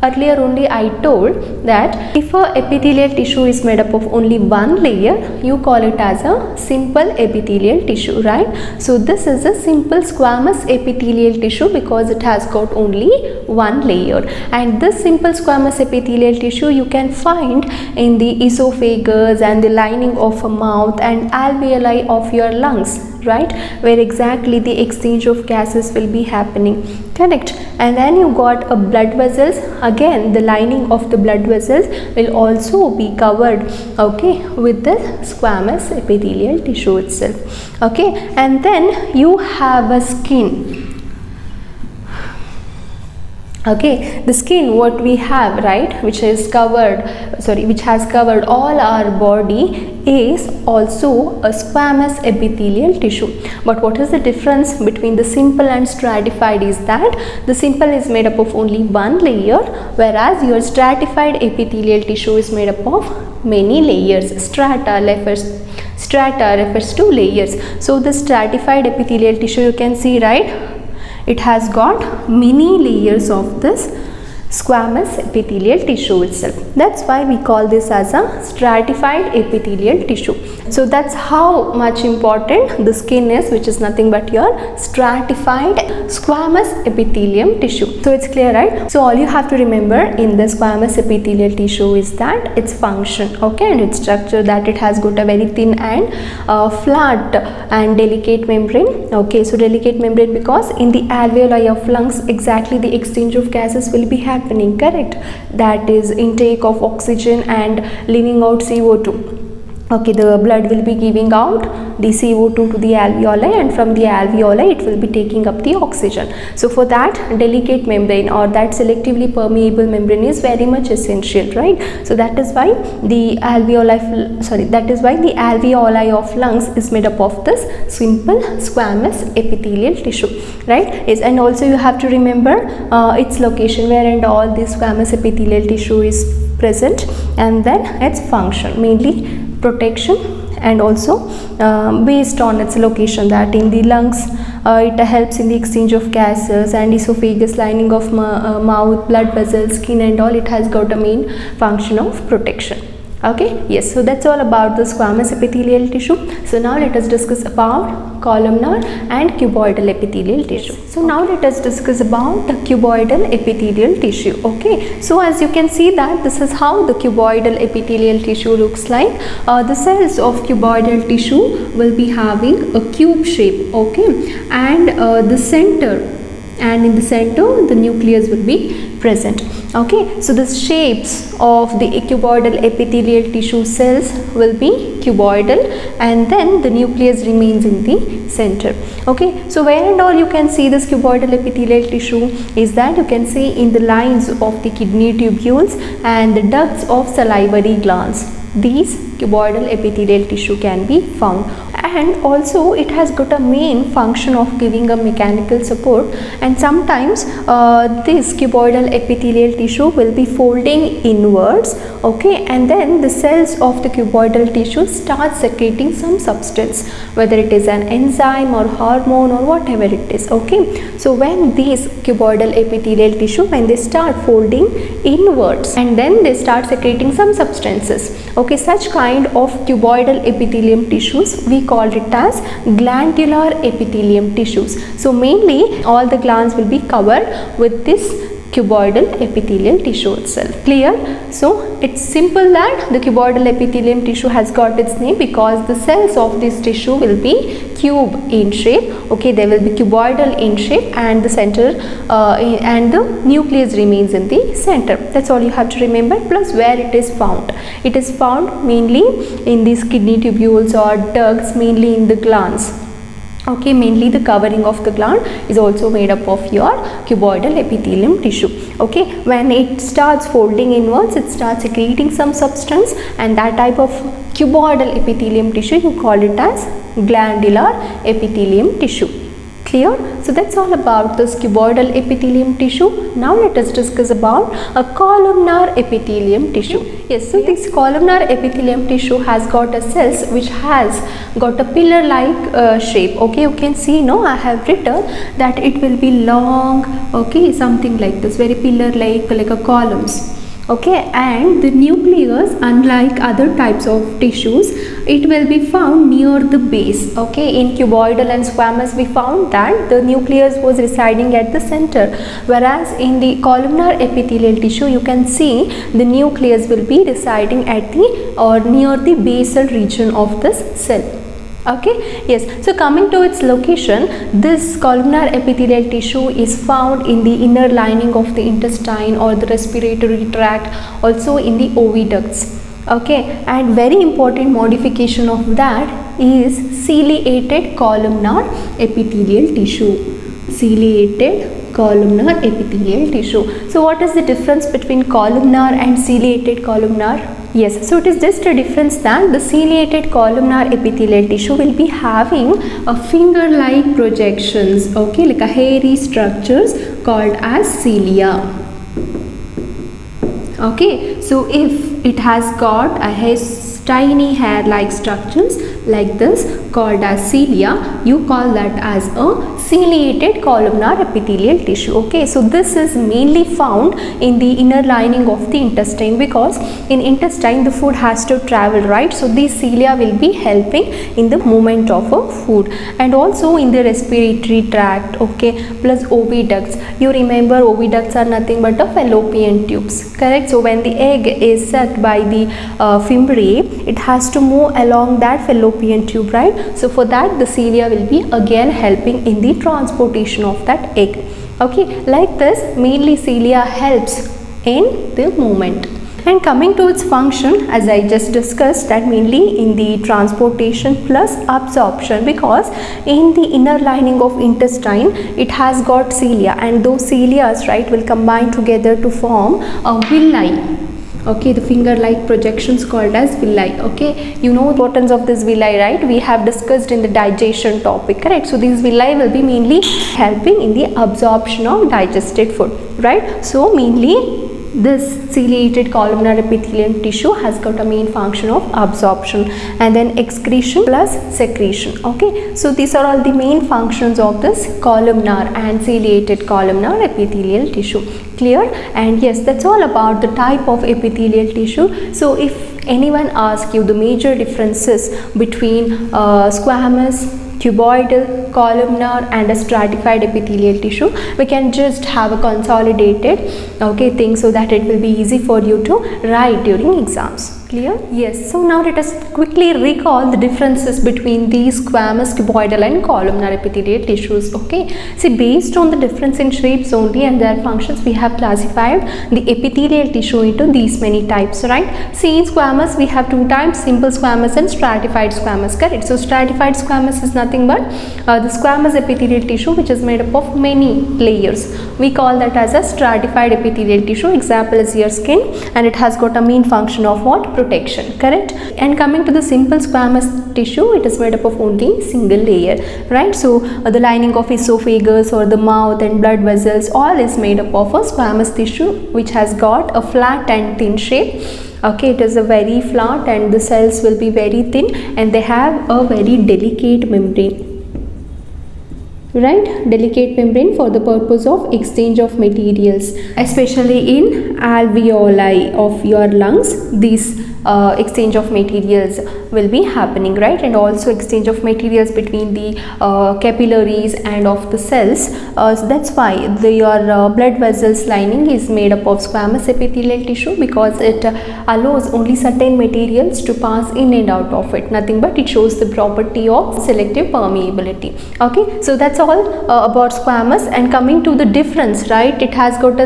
Earlier only I told that if a epithelial tissue is made up of only one layer, you call it as a simple epithelial tissue, right? So this is a simple squamous epithelial tissue because it has got only one layer, and this simple squamous epithelial tissue you can find in the esophagus and the lining of a mouth and alveoli of your lungs, right, where exactly the exchange of gases will be happening, correct. And then you got a blood vessels. Again, the lining of the blood vessels will also be covered, okay, with the squamous epithelial tissue itself, okay. And then you have a skin, okay. The skin what we have, right, which has covered all our body, is also a squamous epithelial tissue. But what is the difference between the simple and stratified is that the simple is made up of only one layer, whereas your stratified epithelial tissue is made up of many layers. Strata refers to layers. So the stratified epithelial tissue, you can see, right, it has got many layers of this squamous epithelial tissue itself. That's why we call this as a stratified epithelial tissue. So that's how much important the skin is, which is nothing but your stratified squamous epithelium tissue. So it's clear, right? So all you have to remember in the squamous epithelial tissue is that its function, okay, and its structure, that it has got a very thin and flat and delicate membrane, okay. So delicate membrane because in the alveoli of lungs exactly the exchange of gases will be happening, correct. That is intake of oxygen and leaving out CO2. Okay, the blood will be giving out the CO2 to the alveoli, and from the alveoli it will be taking up the oxygen. So for that, delicate membrane or that selectively permeable membrane is very much essential, right? So that is why the alveoli of lungs is made up of this simple squamous epithelial tissue, right? Yes, and also you have to remember its location, where and all this squamous epithelial tissue is present, and then its function, mainly protection, and also based on its location, that in the lungs it helps in the exchange of gases, and esophagus, lining of mouth, blood vessels, skin and all, it has got a main function of protection, okay. Yes, so that's all about the squamous epithelial tissue. So now let us discuss about columnar and cuboidal epithelial tissue. So now let us discuss about the cuboidal epithelial tissue, okay. So as you can see that this is how the cuboidal epithelial tissue looks like. The cells of cuboidal tissue will be having a cube shape, okay, and in the center the nucleus will be present, okay. So the shapes of the cuboidal epithelial tissue cells will be cuboidal, and then the nucleus remains in the center, okay. So where and all you can see this cuboidal epithelial tissue is that you can see in the lines of the kidney tubules and the ducts of salivary glands. These cuboidal epithelial tissue can be found, and also it has got a main function of giving a mechanical support, and sometimes this cuboidal epithelial tissue will be folding inwards, okay, and then the cells of the cuboidal tissue start secreting some substance, whether it is an enzyme or hormone or whatever it is, okay. So when these cuboidal epithelial tissue, when they start folding inwards and then they start secreting some substances, okay, such kind of cuboidal epithelium tissues we called it as glandular epithelium tissues. So mainly all the glands will be covered with this cuboidal epithelial tissue itself. Clear? So it's simple that the cuboidal epithelium tissue has got its name because the cells of this tissue will be cube in shape. Okay, they will be cuboidal in shape, and the center and the nucleus remains in the center. That's all you have to remember. Plus where it is found. It is found mainly in these kidney tubules or ducts, mainly in the glands. Okay, mainly the covering of the gland is also made up of your cuboidal epithelium tissue. Okay, when it starts folding inwards, it starts secreting some substance, and that type of cuboidal epithelium tissue you call it as glandular epithelium tissue. Clear? So that's all about this cuboidal epithelium tissue. Now let us discuss about a columnar epithelium tissue. Yes, so this columnar epithelium tissue has got a cells which has got a pillar like shape. Okay, you can see, no, I have written that it will be long, okay, something like this, very pillar like a columns. Okay, and the nucleus, unlike other types of tissues, it will be found near the base. Okay, in cuboidal and squamous we found that the nucleus was residing at the center, whereas in the columnar epithelial tissue you can see the nucleus will be residing at the or near the basal region of this cell. Okay, yes, so coming to its location, this columnar epithelial tissue is found in the inner lining of the intestine or the respiratory tract, also in the oviducts. Okay, and very important modification of that is ciliated columnar epithelial tissue. Ciliated columnar epithelial tissue. So what is the difference between columnar and ciliated columnar? Yes, so it is just a difference that the ciliated columnar epithelial tissue will be having a finger-like projections, okay, like a hairy structures called as cilia. Okay, so if it has got a tiny hair-like structures like this called as cilia, you call that as a ciliated columnar epithelial tissue. Okay, so this is mainly found in the inner lining of the intestine, because in intestine the food has to travel, right? So these cilia will be helping in the movement of a food, and also in the respiratory tract. Okay, plus oviducts. You remember oviducts are nothing but a fallopian tubes, correct? So when the egg is sucked by the fimbriae, it has to move along that fallopian tube, right? So for that the cilia will be again helping in the transportation of that egg. Okay, like this mainly cilia helps in the movement. And coming to its function, as I just discussed, that mainly in the transportation plus absorption, because in the inner lining of intestine it has got cilia, and those cilia, right, will combine together to form a villi. Okay, the finger-like projections called as villi. Okay, you know the importance of this villi, right? We have discussed in the digestion topic, correct? So these villi will be mainly helping in the absorption of digested food, right? So mainly this ciliated columnar epithelium tissue has got a main function of absorption, and then excretion plus secretion. Okay, so these are all the main functions of this columnar and ciliated columnar epithelial tissue. Clear? And yes, that's all about the type of epithelial tissue. So if anyone asks you the major differences between squamous, cuboidal, columnar and a stratified epithelial tissue, we can just have a consolidated thing, so that it will be easy for you to write during exams. Clear? Yes. So now let us quickly recall the differences between these squamous, cuboidal and columnar epithelial tissues. Okay. See, based on the difference in shapes only and their functions, we have classified the epithelial tissue into these many types, right? See, in squamous we have two types, simple squamous and stratified squamous, correct? So stratified squamous is nothing but the squamous epithelial tissue which is made up of many layers. We call that as a stratified epithelial tissue. Example is your skin, and it has got a main function of what? Protection, correct? And coming to the simple squamous tissue, it is made up of only single layer, right? So the lining of esophagus or the mouth and blood vessels, all is made up of a squamous tissue which has got a flat and thin shape. Okay, it is a very flat and the cells will be very thin, and they have a very delicate membrane. right, delicate membrane for the purpose of exchange of materials, especially in alveoli of your lungs. These exchange of materials will be happening, right, and also exchange of materials between the capillaries and of the cells. So that's why your blood vessels lining is made up of squamous epithelial tissue, because it allows only certain materials to pass in and out of it, nothing but it shows the property of selective permeability. Okay, so that's all about squamous. And coming to the difference, right, it has got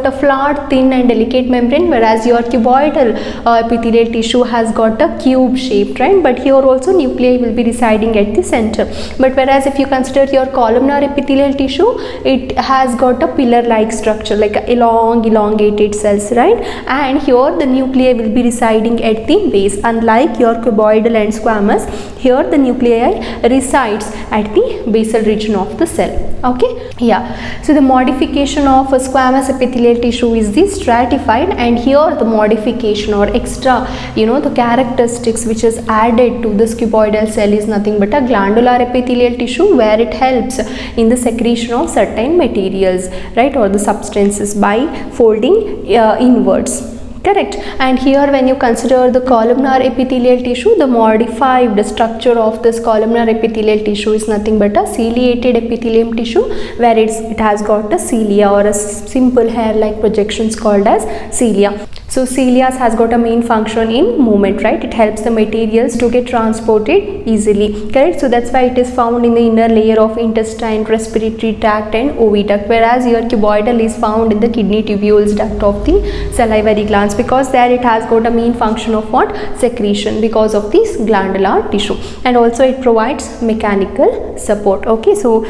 a flat, thin and delicate membrane, whereas your cuboidal epithelial tissue has got a cube shape, right, but here also nuclei will be residing at the center. But whereas if you consider your columnar epithelial tissue, it has got a pillar like structure, like a elongated cells, right, and here the nuclei will be residing at the base. Unlike your cuboidal and squamous, here the nuclei resides at the basal region of the cell. Okay, yeah, so the modification of a squamous epithelial tissue is the stratified, and here the modification or extra, the characteristics which is added to this cuboidal cell is nothing but a glandular epithelial tissue, where it helps in the secretion of certain materials, right, or the substances by folding inwards. Correct. And here when you consider the columnar epithelial tissue, the modified structure of this columnar epithelial tissue is nothing but a ciliated epithelium tissue, where it has got a cilia or a simple hair like projections called as cilia. So cilia has got a main function in movement, right, it helps the materials to get transported easily. Correct. So that's why it is found in the inner layer of intestine, respiratory tract and oviduct, whereas your cuboidal is found in the kidney tubules duct of the salivary glands, because there it has got a main function of what? Secretion, because of this glandular tissue. And also it provides mechanical support. Okay, so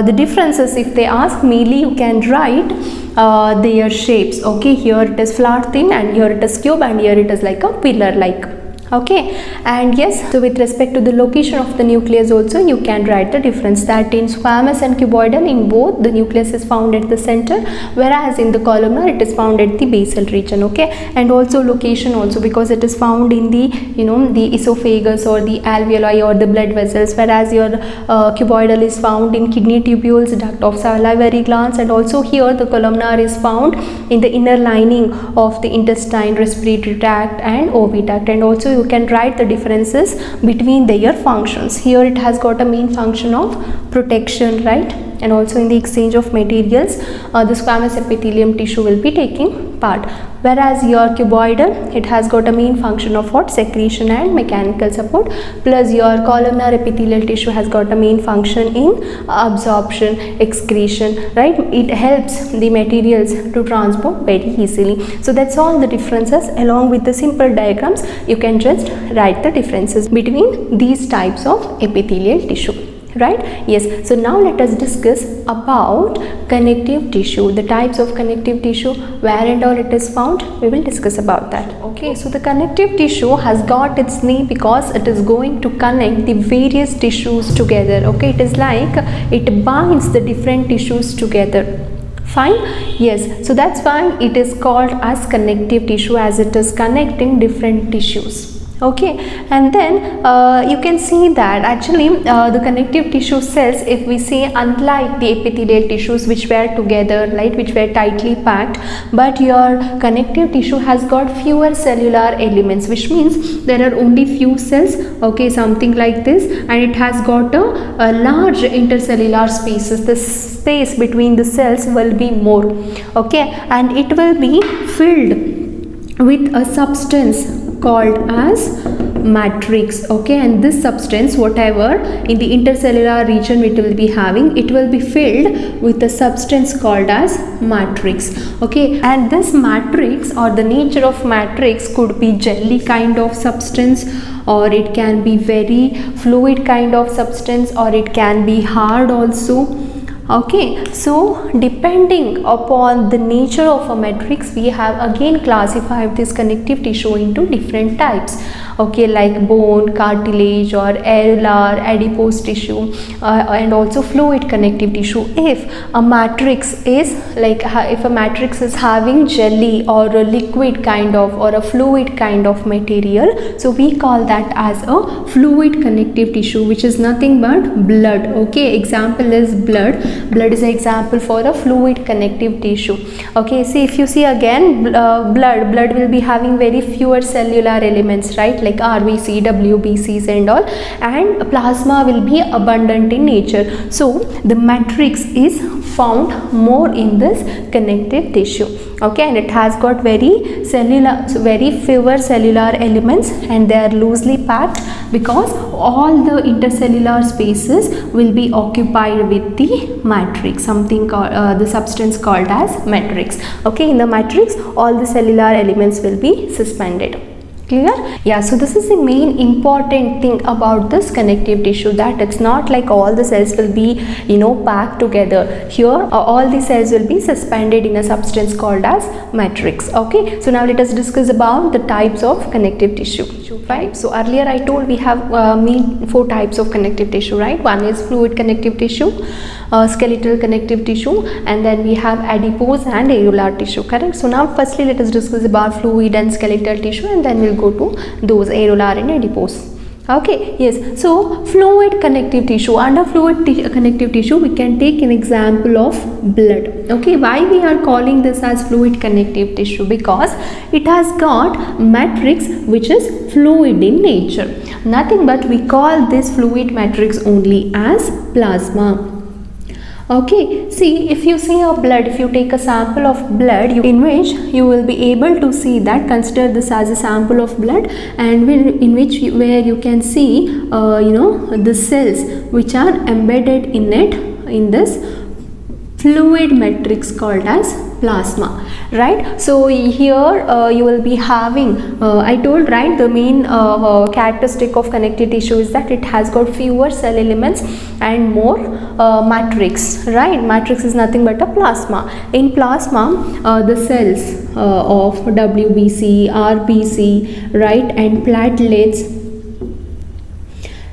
the differences, if they ask, mainly you can write their shapes. Okay, here it is flat, thin, and here it is cube, and here it is like a pillar like. Okay, and yes, so with respect to the location of the nucleus also you can write the difference, that in squamous and cuboidal, in both the nucleus is found at the center, whereas in the columnar it is found at the basal region. Okay, and also location also, because it is found in the the esophagus or the alveoli or the blood vessels, whereas your cuboidal is found in kidney tubules, duct of salivary glands, and also here the columnar is found in the inner lining of the intestine, respiratory tract and oviduct. And also you can write the differences between their functions. Here it has got a main function of protection, right, and also in the exchange of materials the squamous epithelium tissue will be taking part, whereas your cuboidal, it has got a main function of what? Secretion and mechanical support, plus your columnar epithelial tissue has got a main function in absorption, excretion, right, it helps the materials to transport very easily. So that's all the differences. Along with the simple diagrams you can just write the differences between these types of epithelial tissue. Right, yes. So now let us discuss about connective tissue, the types of connective tissue, where and all it is found. We will discuss about that. Okay, so the connective tissue has got its name because it is going to connect the various tissues together. Okay, it is like it binds the different tissues together. Fine, yes, so that's why it is called as connective tissue, as it is connecting different tissues. Okay, and then you can see that actually the connective tissue cells, if we say, unlike the epithelial tissues which were together, right, which were tightly packed, but your connective tissue has got fewer cellular elements, which means there are only few cells. Okay, something like this, and it has got a large intercellular spaces. The space between the cells will be more. Okay, and it will be filled with a substance called as matrix. Okay, and this substance, whatever in the intercellular region it will be having, it will be filled with a substance called as matrix. Okay, and this matrix, or the nature of matrix, could be jelly kind of substance, or it can be very fluid kind of substance, or it can be hard also. Okay, so depending upon the nature of a matrix, we have again classified this connective tissue into different types. Okay, like bone, cartilage, or areolar, adipose tissue, and also fluid connective tissue. If a matrix is if a matrix is having jelly or a liquid kind of or a fluid kind of material, so we call that as a fluid connective tissue, which is nothing but blood. Okay, example is blood. Blood is an example for a fluid connective tissue. Okay, see, if you see again, blood will be having very fewer cellular elements, right, like RBC, WBCs and all, and plasma will be abundant in nature. So the matrix is found more in this connective tissue. Okay, and it has got very fewer cellular elements, and they are loosely packed because all the intercellular spaces will be occupied with the matrix, something called the substance called as matrix. Okay, in the matrix all the cellular elements will be suspended. Clear? Yeah, so this is the main important thing about this connective tissue, that it's not like all the cells will be packed together. Here all the cells will be suspended in a substance called as matrix. Okay, so now let us discuss about the types of connective tissue. Right, so earlier I told we have 4 types of connective tissue, right? One is fluid connective tissue, skeletal connective tissue, and then we have adipose and areolar tissue, correct? So now firstly let us discuss about fluid and skeletal tissue, and then we'll go to those areolar and adipose. Okay, yes, so fluid connective tissue. Under fluid connective tissue we can take an example of blood. Okay, why we are calling this as fluid connective tissue? Because it has got matrix which is fluid in nature. Nothing but we call this fluid matrix only as plasma. Okay, see, if you see a blood, if you take a sample of blood in which you will be able to see that, consider this as a sample of blood, and where you can see the cells which are embedded in it, in this fluid matrix called as plasma, right? So here you will be having I told, right, the main characteristic of connective tissue is that it has got fewer cell elements and more matrix, right? Matrix is nothing but a plasma. In plasma the cells of WBC, RBC, right, and platelets,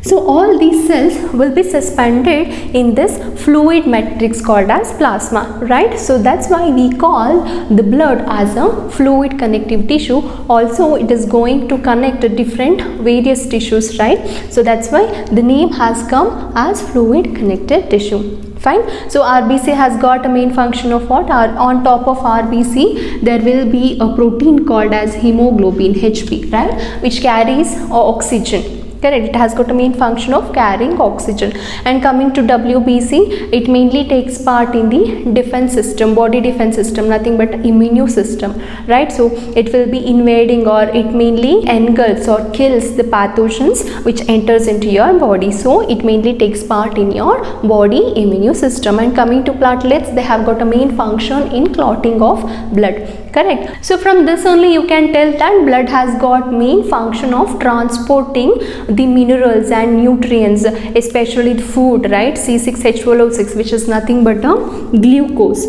so all these cells will be suspended in this fluid matrix called as plasma, right? So that's why we call the blood as a fluid connective tissue. Also it is going to connect different various tissues, right? So that's why the name has come as fluid connective tissue. Fine. So RBC has got a main function of what? On top of RBC there will be a protein called as hemoglobin, HP, right, which carries oxygen. Correct, it has got a main function of carrying oxygen. And coming to WBC, it mainly takes part in the defense system, body defense system, nothing but immune system, right? So it will be invading, or it mainly engulfs or kills the pathogens which enters into your body. So it mainly takes part in your body immune system. And coming to platelets, they have got a main function in clotting of blood. Correct. So from this only you can tell that blood has got main function of transporting the minerals and nutrients, especially the food, right? C6H12O6, which is nothing but a glucose.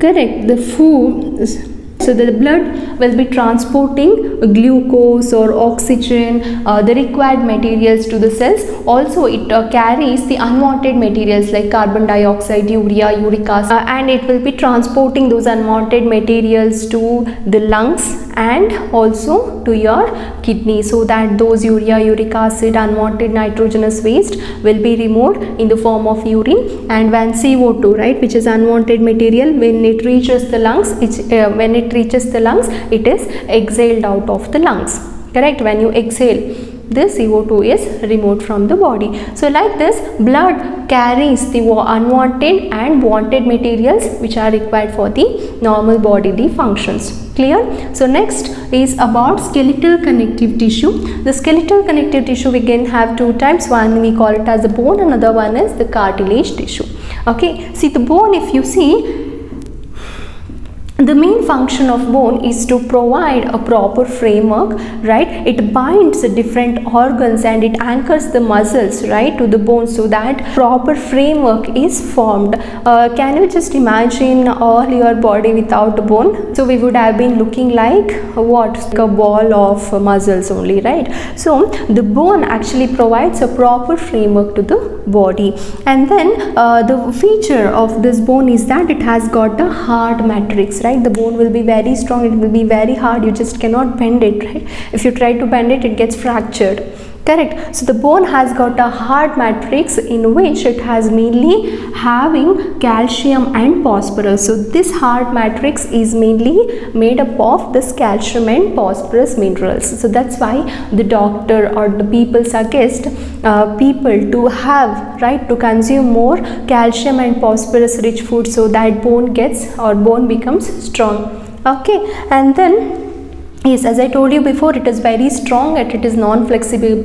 Correct. The food. So the blood will be transporting glucose or oxygen, the required materials to the cells. Also it carries the unwanted materials like carbon dioxide, urea, uric acid, and it will be transporting those unwanted materials to the lungs and also to your kidney, so that those urea, uric acid, unwanted nitrogenous waste will be removed in the form of urine. And when CO2, right, which is unwanted material, when it reaches the lungs, it is exhaled out of the lungs. Correct. When you exhale, the CO2 is removed from the body. So like this, blood carries the unwanted and wanted materials which are required for the normal bodily functions. Clear? So next is about skeletal connective tissue. The skeletal connective tissue we again have 2 types. One we call it as the bone, another one is the cartilage tissue. Okay, see the bone, if you see, the main function of bone is to provide a proper framework, right? It binds different organs and it anchors the muscles, right, to the bone, so that proper framework is formed. Can you just imagine all your body without bone? So we would have been looking like what? Like a ball of muscles only, right? So the bone actually provides a proper framework to the body. And then the feature of this bone is that it has got a hard matrix, right? The bone will be very strong, it will be very hard, you just cannot bend it, right? If you try to bend it, it gets fractured. Correct. So the bone has got a hard matrix in which it has mainly having calcium and phosphorus. So this hard matrix is mainly made up of this calcium and phosphorus minerals. So that's why the doctor or the people suggest people to have, right, to consume more calcium and phosphorus rich food, so that bone gets or bone becomes strong. Okay, and then yes, as I told you before, it is very strong and it is non-flexible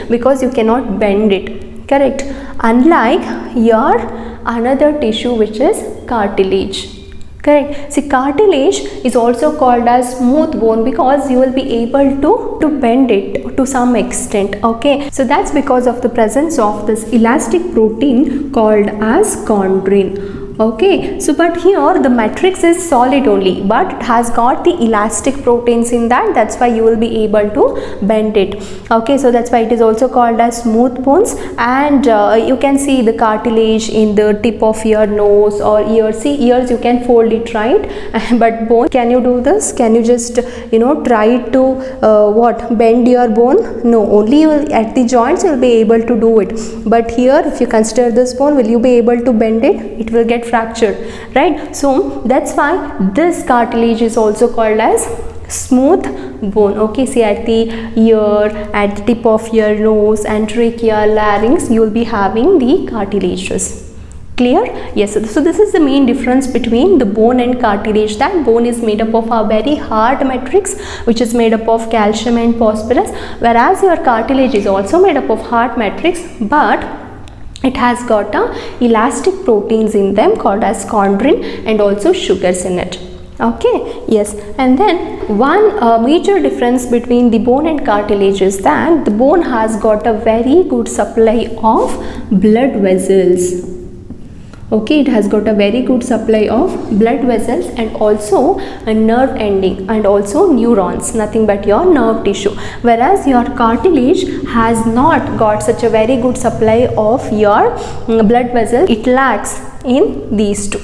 because you cannot bend it, correct? Unlike your another tissue, which is cartilage, correct? See, cartilage is also called as smooth bone because you will be able to bend it to some extent, okay? So that's because of the presence of this elastic protein called as chondrin. Okay, so but here the matrix is solid only, but it has got the elastic proteins in that. That's why you will be able to bend it. Okay, so that's why it is also called as smooth bones. And you can see the cartilage in the tip of your nose or ear. See, ears you can fold it, right? But bone, can you do this? Can you just try to bend your bone? No, only you will, at the joints you will be able to do it. But here, if you consider this bone, will you be able to bend it? It will get fractured, right? So that's why this cartilage is also called as smooth bone. Okay, see, at the ear, at the tip of your nose and trachea, larynx, you will be having the cartilages. Clear? Yes. So this is the main difference between the bone and cartilage, that bone is made up of a very hard matrix which is made up of calcium and phosphorus, whereas your cartilage is also made up of hard matrix, but it has got elastic proteins in them called as chondrin and also sugars in it. Okay, yes. And then one major difference between the bone and cartilage is that the bone has got a very good supply of blood vessels. Okay, it has got a very good supply of blood vessels and also a nerve ending and also neurons, nothing but your nerve tissue, whereas your cartilage has not got such a very good supply of your blood vessels. It lacks in these two.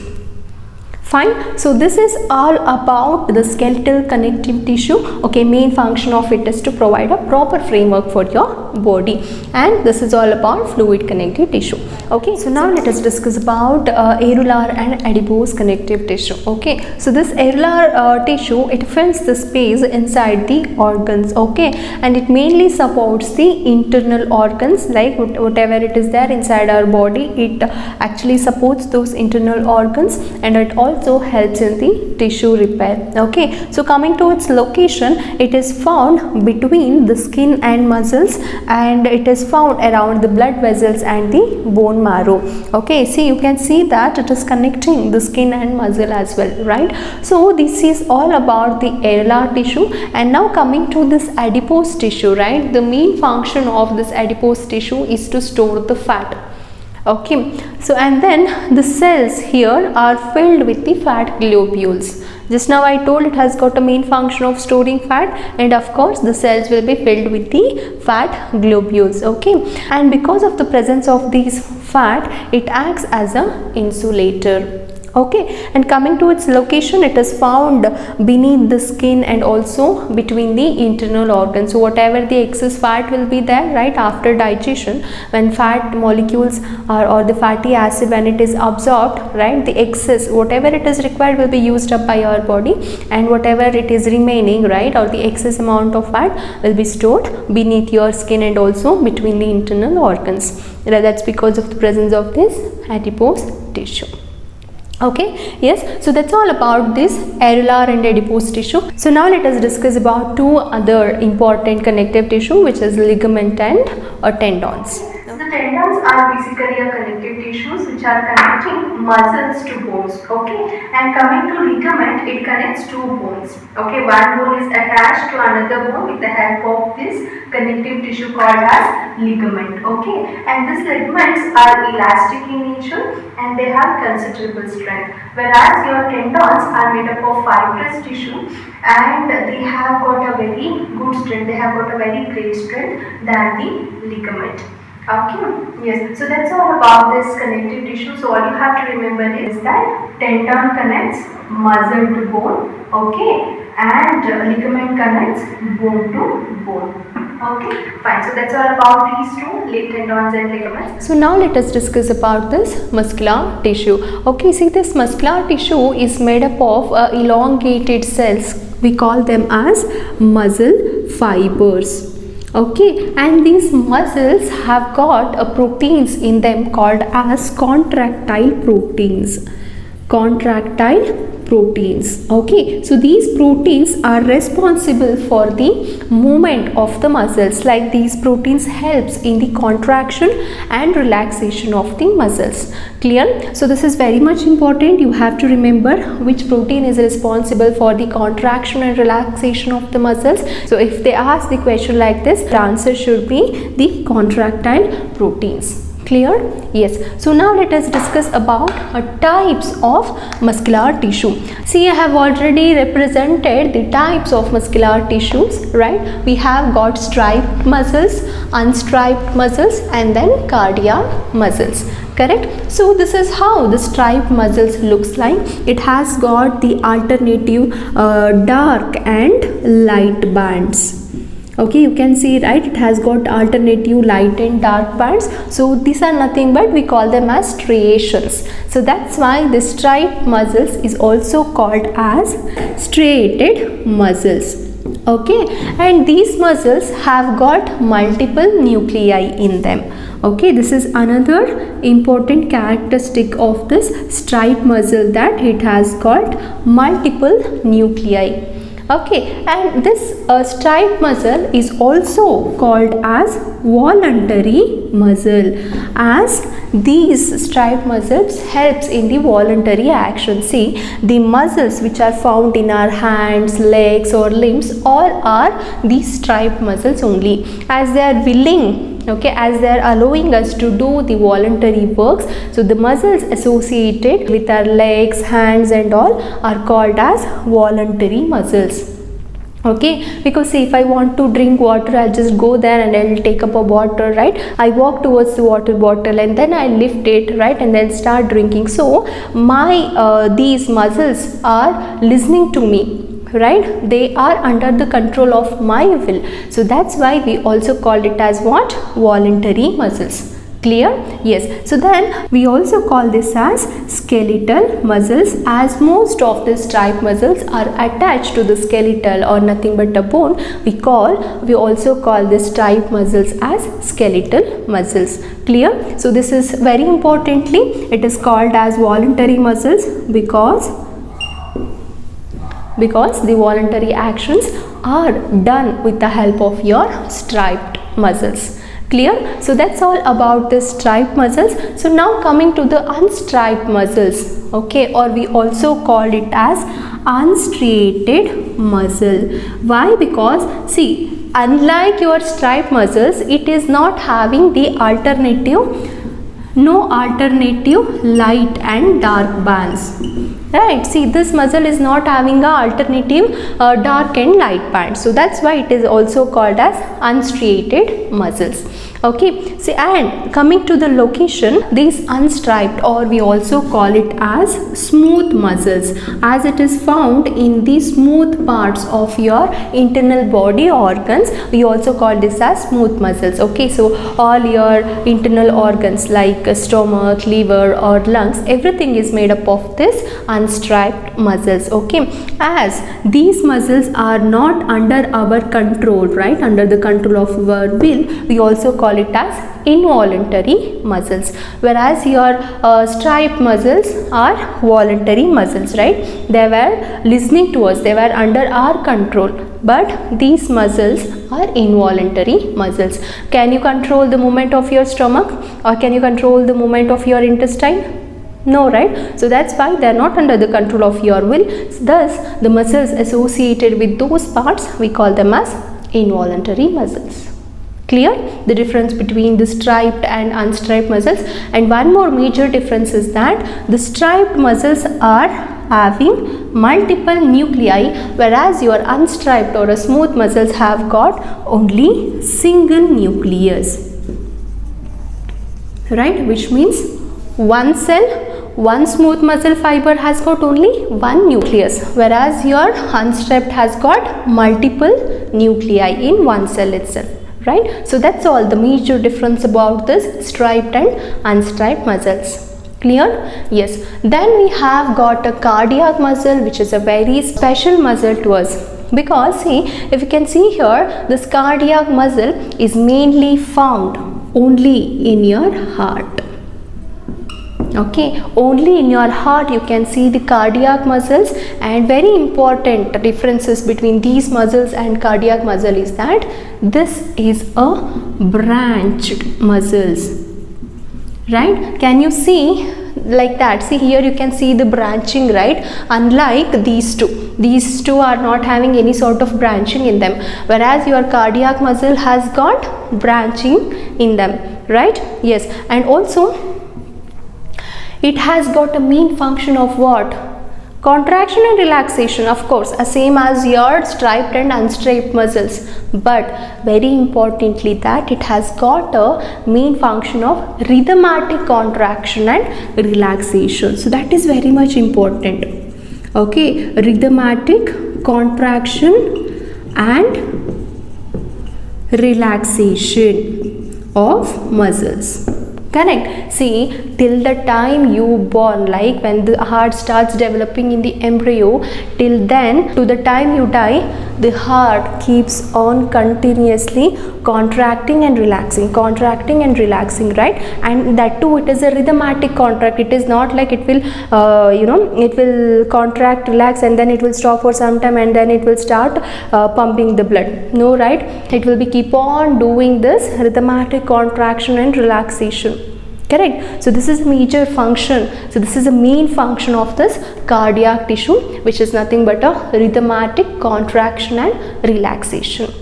Fine. So this is all about the skeletal connective tissue. Okay, main function of it is to provide a proper framework for your body, and this is all about fluid connective tissue. Okay, so now let us discuss about areolar and adipose connective tissue. Okay, so this areolar tissue, it fills the space inside the organs. Okay, and it mainly supports the internal organs, like whatever it is there inside our body, it actually supports those internal organs, and it also helps in the tissue repair. Okay, so coming to its location, it is found between the skin and muscles, and it is found around the blood vessels and the bone marrow. Okay, see, you can see that it is connecting the skin and muscle as well, right? So this is all about the areolar tissue. And now coming to this adipose tissue, right? The main function of this adipose tissue is to store the fat. Okay, so and then the cells here are filled with the fat globules. Just now I told it has got a main function of storing fat, and of course the cells will be filled with the fat globules. Okay, and because of the presence of these fat, it acts as a insulator. Okay, and coming to its location, it is found beneath the skin and also between the internal organs. So whatever the excess fat will be there, right, after digestion, when fat molecules or the fatty acid, when it is absorbed, right, the excess, whatever it is required will be used up by our body, and whatever it is remaining, right, or the excess amount of fat will be stored beneath your skin and also between the internal organs. That's because of the presence of this adipose tissue. Okay, yes, so that's all about this areolar and adipose tissue. So now let us discuss about two other important connective tissue, which is ligament and tendons. the tendons are basically a connective tissues which are connecting muscles to bones. Okay, and coming to ligament, it connects two bones. Okay, one bone is attached to another bone with the help of this connective tissue called as ligament. Okay, and these ligaments are elastic in nature and they have considerable strength, whereas your tendons are made up of fibrous tissue and they have got a very good strength, they have got a very great strength than the ligament. Okay, yes, so that's all about this connective tissue. So all you have to remember is that tendon connects muscle to bone, okay, and ligament connects bone to bone. Okay, fine. So that's all about these two, tendons and ligaments. So now let us discuss about this muscular tissue. Okay, see, this muscular tissue is made up of elongated cells. We call them as muscle fibers. Okay, and these muscles have got proteins in them called as contractile proteins. Contractile proteins. Okay, so these proteins are responsible for the movement of the muscles. Like these proteins helps in the contraction and relaxation of the muscles. Clear? So this is very much important. You have to remember which protein is responsible for the contraction and relaxation of the muscles. So if they ask the question like this, the answer should be the contractile proteins. Clear? Yes. So now let us discuss about types of muscular tissue. See, I have already represented the types of muscular tissues, right? We have got striped muscles, unstriped muscles, and then cardiac muscles. Correct? So this is how the striped muscles looks like. It has got the alternative dark and light bands. Okay, you can see, right, it has got alternative light and dark bands. So these are nothing but we call them as striations. So that's why the striped muscles is also called as striated muscles. Okay, and these muscles have got multiple nuclei in them. Okay, this is another important characteristic of this striped muscle, that it has got multiple nuclei. Okay, and this striped muscle is also called as voluntary muscle, as these striped muscles helps in the voluntary action. See, the muscles which are found in our hands, legs or limbs, all are these striped muscles only, as they are willing. Okay, as they are allowing us to do the voluntary works. So the muscles associated with our legs, hands and all are called as voluntary muscles. Okay, because see, if I want to drink water, I'll just go there and I'll take up a water, right? I walk towards the water bottle and then I lift it, right, and then start drinking. So my these muscles are listening to me, right? They are under the control of my will. So that's why we also called it as what? Voluntary muscles. Clear? Yes. So then we also call this as skeletal muscles, as most of the striped muscles are attached to the skeletal or nothing but a bone. We also call the striped muscles as skeletal muscles. Clear? So this is very importantly, it is called as voluntary muscles because the voluntary actions are done with the help of your striped muscles. Clear? So that's all about the striped muscles. So now coming to the unstriped muscles, okay, or we also call it as unstriated muscle. Why? Because see, unlike your striped muscles, it is not having the no alternative light and dark bands, right? See, this muscle is not having a alternative dark and light band, so that's why it is also called as unstriated muscles. Okay, see, and coming to the location, these unstriped, or we also call it as smooth muscles, as it is found in the smooth parts of your internal body organs. We also call this as smooth muscles. Okay, so all your internal organs like stomach, liver or lungs, everything is made up of this unstriped muscles. Okay, as these muscles are not under our control, right, under the control of our will, we also call call it as involuntary muscles, whereas your striped muscles are voluntary muscles, right? They were listening to us, they were under our control, but these muscles are involuntary muscles. Can you control the movement of your stomach, or can you control the movement of your intestine? No, right? So that's why they are not under the control of your will. Thus, the muscles associated with those parts, we call them as involuntary muscles. Clear the difference between the striped and unstriped muscles? And one more major difference is that the striped muscles are having multiple nuclei, whereas your unstriped or a smooth muscles have got only single nucleus, right? Which means one cell, one smooth muscle fiber has got only one nucleus, whereas your unstriped has got multiple nuclei in one cell itself, right? So that's all the major difference about this striped and unstriped muscles. Clear? Yes. Then we have got a cardiac muscle, which is a very special muscle to us, because see, if you can see here, this cardiac muscle is mainly found only in your heart. Okay, only in your heart you can see the cardiac muscles. And very important differences between these muscles and cardiac muscle is that this is a branched muscles, right? Can you see like that? See here, you can see the branching, right? Unlike these two are not having any sort of branching in them, whereas your cardiac muscle has got branching in them, right? Yes. And also it has got a main function of what? Contraction and relaxation, of course, same as your striped and unstriped muscles, but very importantly that it has got a main function of rhythmatic contraction and relaxation. So that is very much important. Okay, rhythmatic contraction and relaxation of muscles. Correct. See, till the time you born, like when the heart starts developing in the embryo, till then to the time you die, the heart keeps on continuously contracting and relaxing, right? And that too, it is a rhythmatic contract. It is not like it will it will contract, relax, and then it will stop for some time and then it will start pumping the blood. No, right? It will be keep on doing this rhythmatic contraction and relaxation. Correct. So this is a major function. So this is the main function of this cardiac tissue, which is nothing but a rhythmatic contraction and relaxation.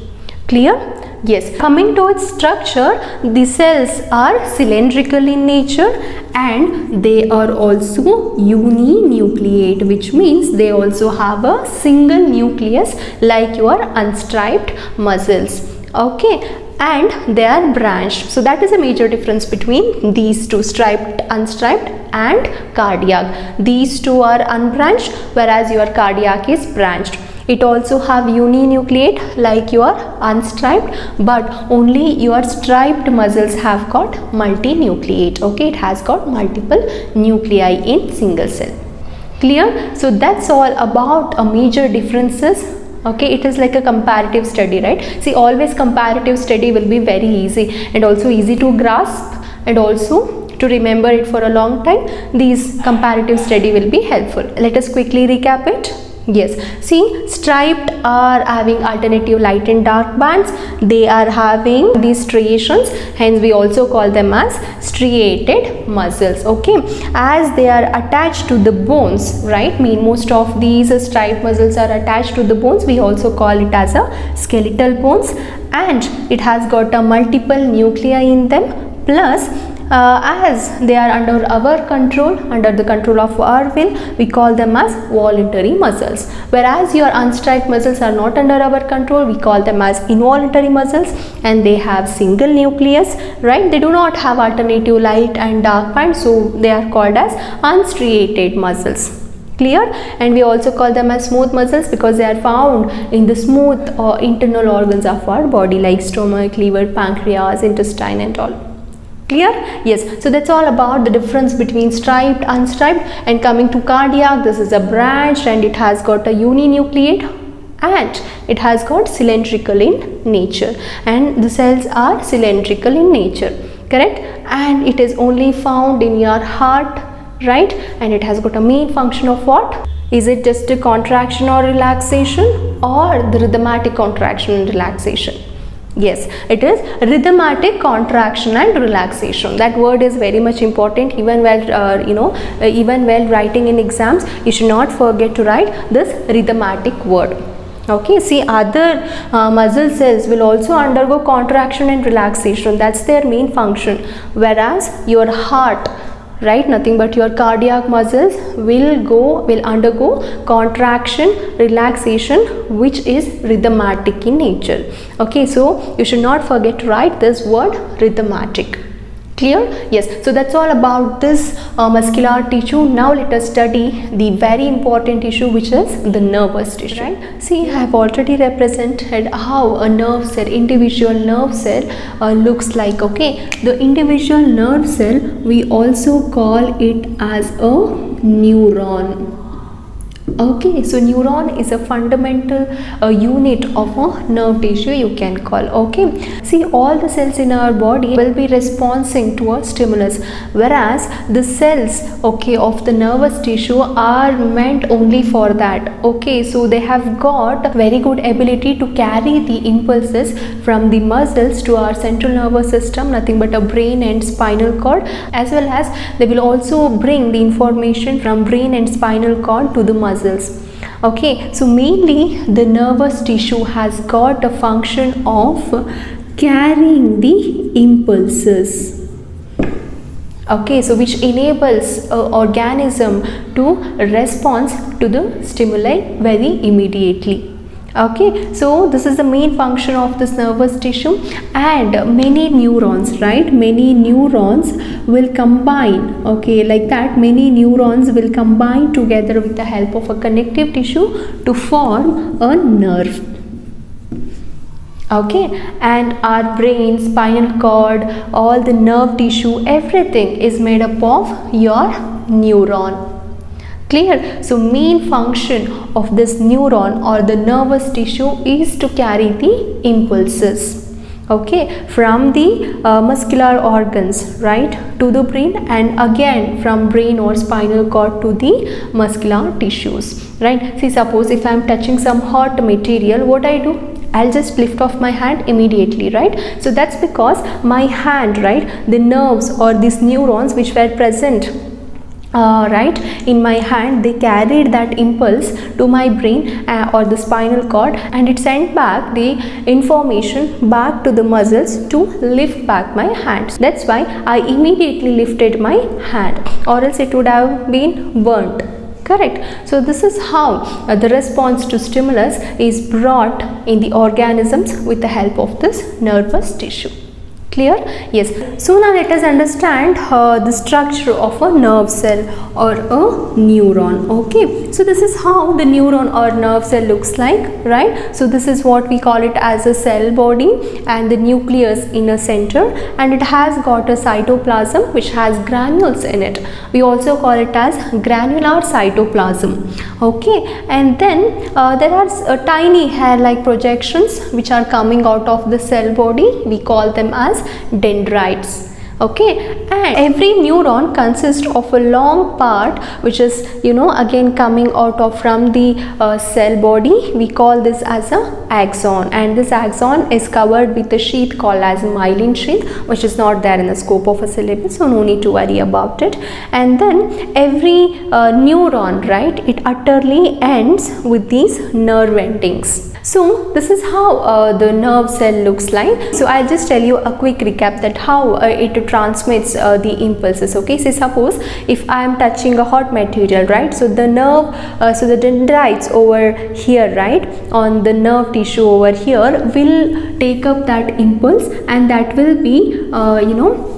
Clear? Yes. Coming to its structure, the cells are cylindrical in nature and they are also uninucleate, which means they also have a single nucleus like your unstriped muscles. Okay. And they are branched. So that is a major difference between these two, striped, unstriped and cardiac. These two are unbranched, whereas your cardiac is branched. It also have uninucleate like your unstriped, but only your striped muscles have got multinucleate. Okay, it has got multiple nuclei in single cell. Clear? So that's all about a major differences. Okay, it is like a comparative study, right? See, always comparative study will be very easy and also easy to grasp and also to remember it for a long time. These comparative study will be helpful. Let us quickly recap it. Yes, see, striped are having alternative light and dark bands. They are having these striations, hence we also call them as striated muscles. Okay, as they are attached to the bones, right? Most of these striped muscles are attached to the bones. We also call it as a skeletal bones, and it has got a multiple nuclei in them. Plus, as they are under our control, under the control of our will, we call them as voluntary muscles. Whereas your unstriped muscles are not under our control, we call them as involuntary muscles, and they have single nucleus, right? They do not have alternative light and dark bands, so they are called as unstriated muscles. Clear? And we also call them as smooth muscles because they are found in the smooth internal organs of our body like stomach, liver, pancreas, intestine and all. Clear? Yes. So that's all about the difference between striped, unstriped. And coming to cardiac, this is a branch and it has got a uninucleate. and it has got cylindrical in nature, and the cells are cylindrical in nature, correct? And it is only found in your heart, right? And it has got a main function of what? Is it just a contraction or relaxation, or the rhythmatic contraction and relaxation? Yes, it is rhythmatic contraction and relaxation. That word is very much important. Even while even while writing in exams, you should not forget to write this rhythmatic word. Okay, see, other muscle cells will also undergo contraction and relaxation. That's their main function. Whereas your heart, right, nothing but your cardiac muscles will undergo contraction, relaxation, which is rhythmatic in nature. Okay, so you should not forget to write this word rhythmatic. Clear? Yes. So that's all about this muscular tissue. Now let us study the very important tissue, which is the nervous tissue. Right? See, I have already represented how a nerve cell, individual nerve cell looks like. Okay, the individual nerve cell, we also call it as a neuron. Okay, so neuron is a fundamental unit of a nerve tissue, you can call. Okay, see, all the cells in our body will be responding to a stimulus, whereas the cells, okay, of the nervous tissue are meant only for that. Okay, so they have got very good ability to carry the impulses from the muscles to our central nervous system, nothing but a brain and spinal cord, as well as they will also bring the information from brain and spinal cord to the muscles. Okay, so mainly the nervous tissue has got a function of carrying the impulses. Okay, so which enables organism to respond to the stimuli very immediately. Okay, so this is the main function of this nervous tissue, and many neurons, right, many neurons will combine, okay, like that, many neurons will combine together with the help of a connective tissue to form a nerve. Okay, and our brain, spinal cord, all the nerve tissue, everything is made up of your neuron. Clear? So main function of this neuron or the nervous tissue is to carry the impulses, okay, from the muscular organs, right, to the brain, and again from brain or spinal cord to the muscular tissues, right? See, suppose if I am touching some hot material, what I do? I'll just lift off my hand immediately, right? So that's because my hand, right, the nerves or these neurons which were present right in my hand, they carried that impulse to my brain or the spinal cord, and it sent back the information back to the muscles to lift back my hands. That's why I immediately lifted my hand, or else it would have been burnt. Correct. So this is how the response to stimulus is brought in the organisms with the help of this nervous tissue. Clear? Yes. So now let us understand the structure of a nerve cell or a neuron. Okay. So this is how the neuron or nerve cell looks like, right? So this is what we call it as a cell body, and the nucleus in a center, and it has got a cytoplasm which has granules in it. We also call it as granular cytoplasm. Okay. And then there are tiny hair-like projections which are coming out of the cell body. We call them as dendrites. Okay, and every neuron consists of a long part which is, again coming out of from the cell body. We call this as a axon, and this axon is covered with a sheath called as a myelin sheath, which is not there in the scope of a syllabus, so no need to worry about it. And then every neuron, right, it utterly ends with these nerve endings. So this is how the nerve cell looks like. So I'll just tell you a quick recap that how it transmits the impulses. Okay, so suppose if I am touching a hot material, right, so the nerve, so the dendrites over here, right, on the nerve tissue over here will take up that impulse, and that will be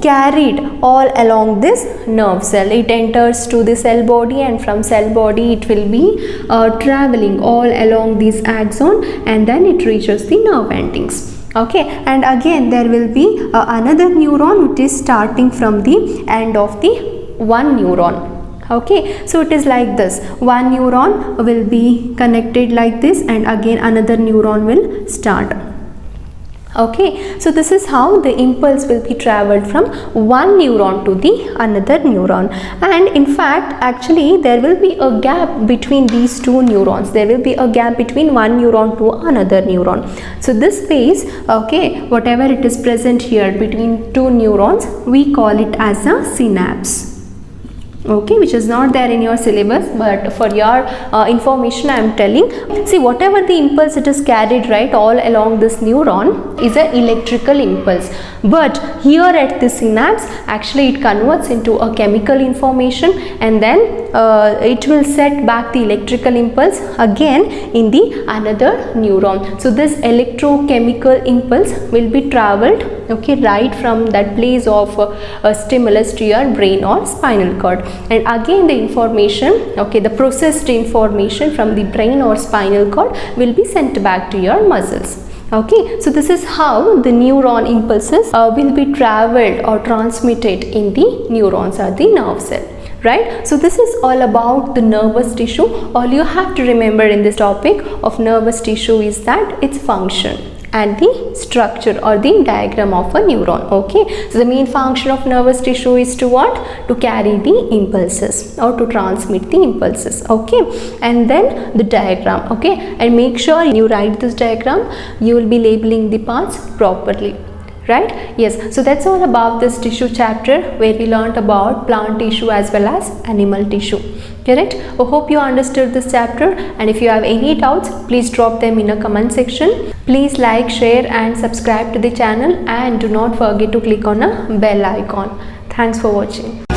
carried all along this nerve cell. It enters to the cell body, and from cell body it will be traveling all along this axon, and then it reaches the nerve endings. Okay, and again there will be another neuron which is starting from the end of the one neuron, Okay, so it is like this. One neuron will be connected like this, and again another neuron will start. Okay, so this is how the impulse will be traveled from one neuron to the another neuron. And in fact, actually there will be a gap between these two neurons. There will be a gap between one neuron to another neuron. So this space, okay, whatever it is present here between two neurons, we call it as a synapse. Okay, which is not there in your syllabus, but for your information I am telling. See, whatever the impulse it is carried, right, all along this neuron is an electrical impulse, but here at the synapse actually it converts into a chemical information, and then it will set back the electrical impulse again in the another neuron. So this electrochemical impulse will be traveled, okay, right from that place of stimulus to your brain or spinal cord, and again the information, okay, the processed information from the brain or spinal cord will be sent back to your muscles. Okay, so this is how the neuron impulses will be traveled or transmitted in the neurons or the nerve cell. Right, so this is all about the nervous tissue. All you have to remember in this topic of nervous tissue is that its function and the structure or the diagram of a neuron. Okay, so the main function of nervous tissue is to what? To carry the impulses or to transmit the impulses. Okay, and then the diagram. Okay, and make sure you write this diagram. You will be labeling the parts properly. Right? Yes, so that's all about this tissue chapter, where we learnt about plant tissue as well as animal tissue. Correct? I hope you understood this chapter, and if you have any doubts, please drop them in a comment section. Please like, share and subscribe to the channel, and do not forget to click on a bell icon. Thanks for watching.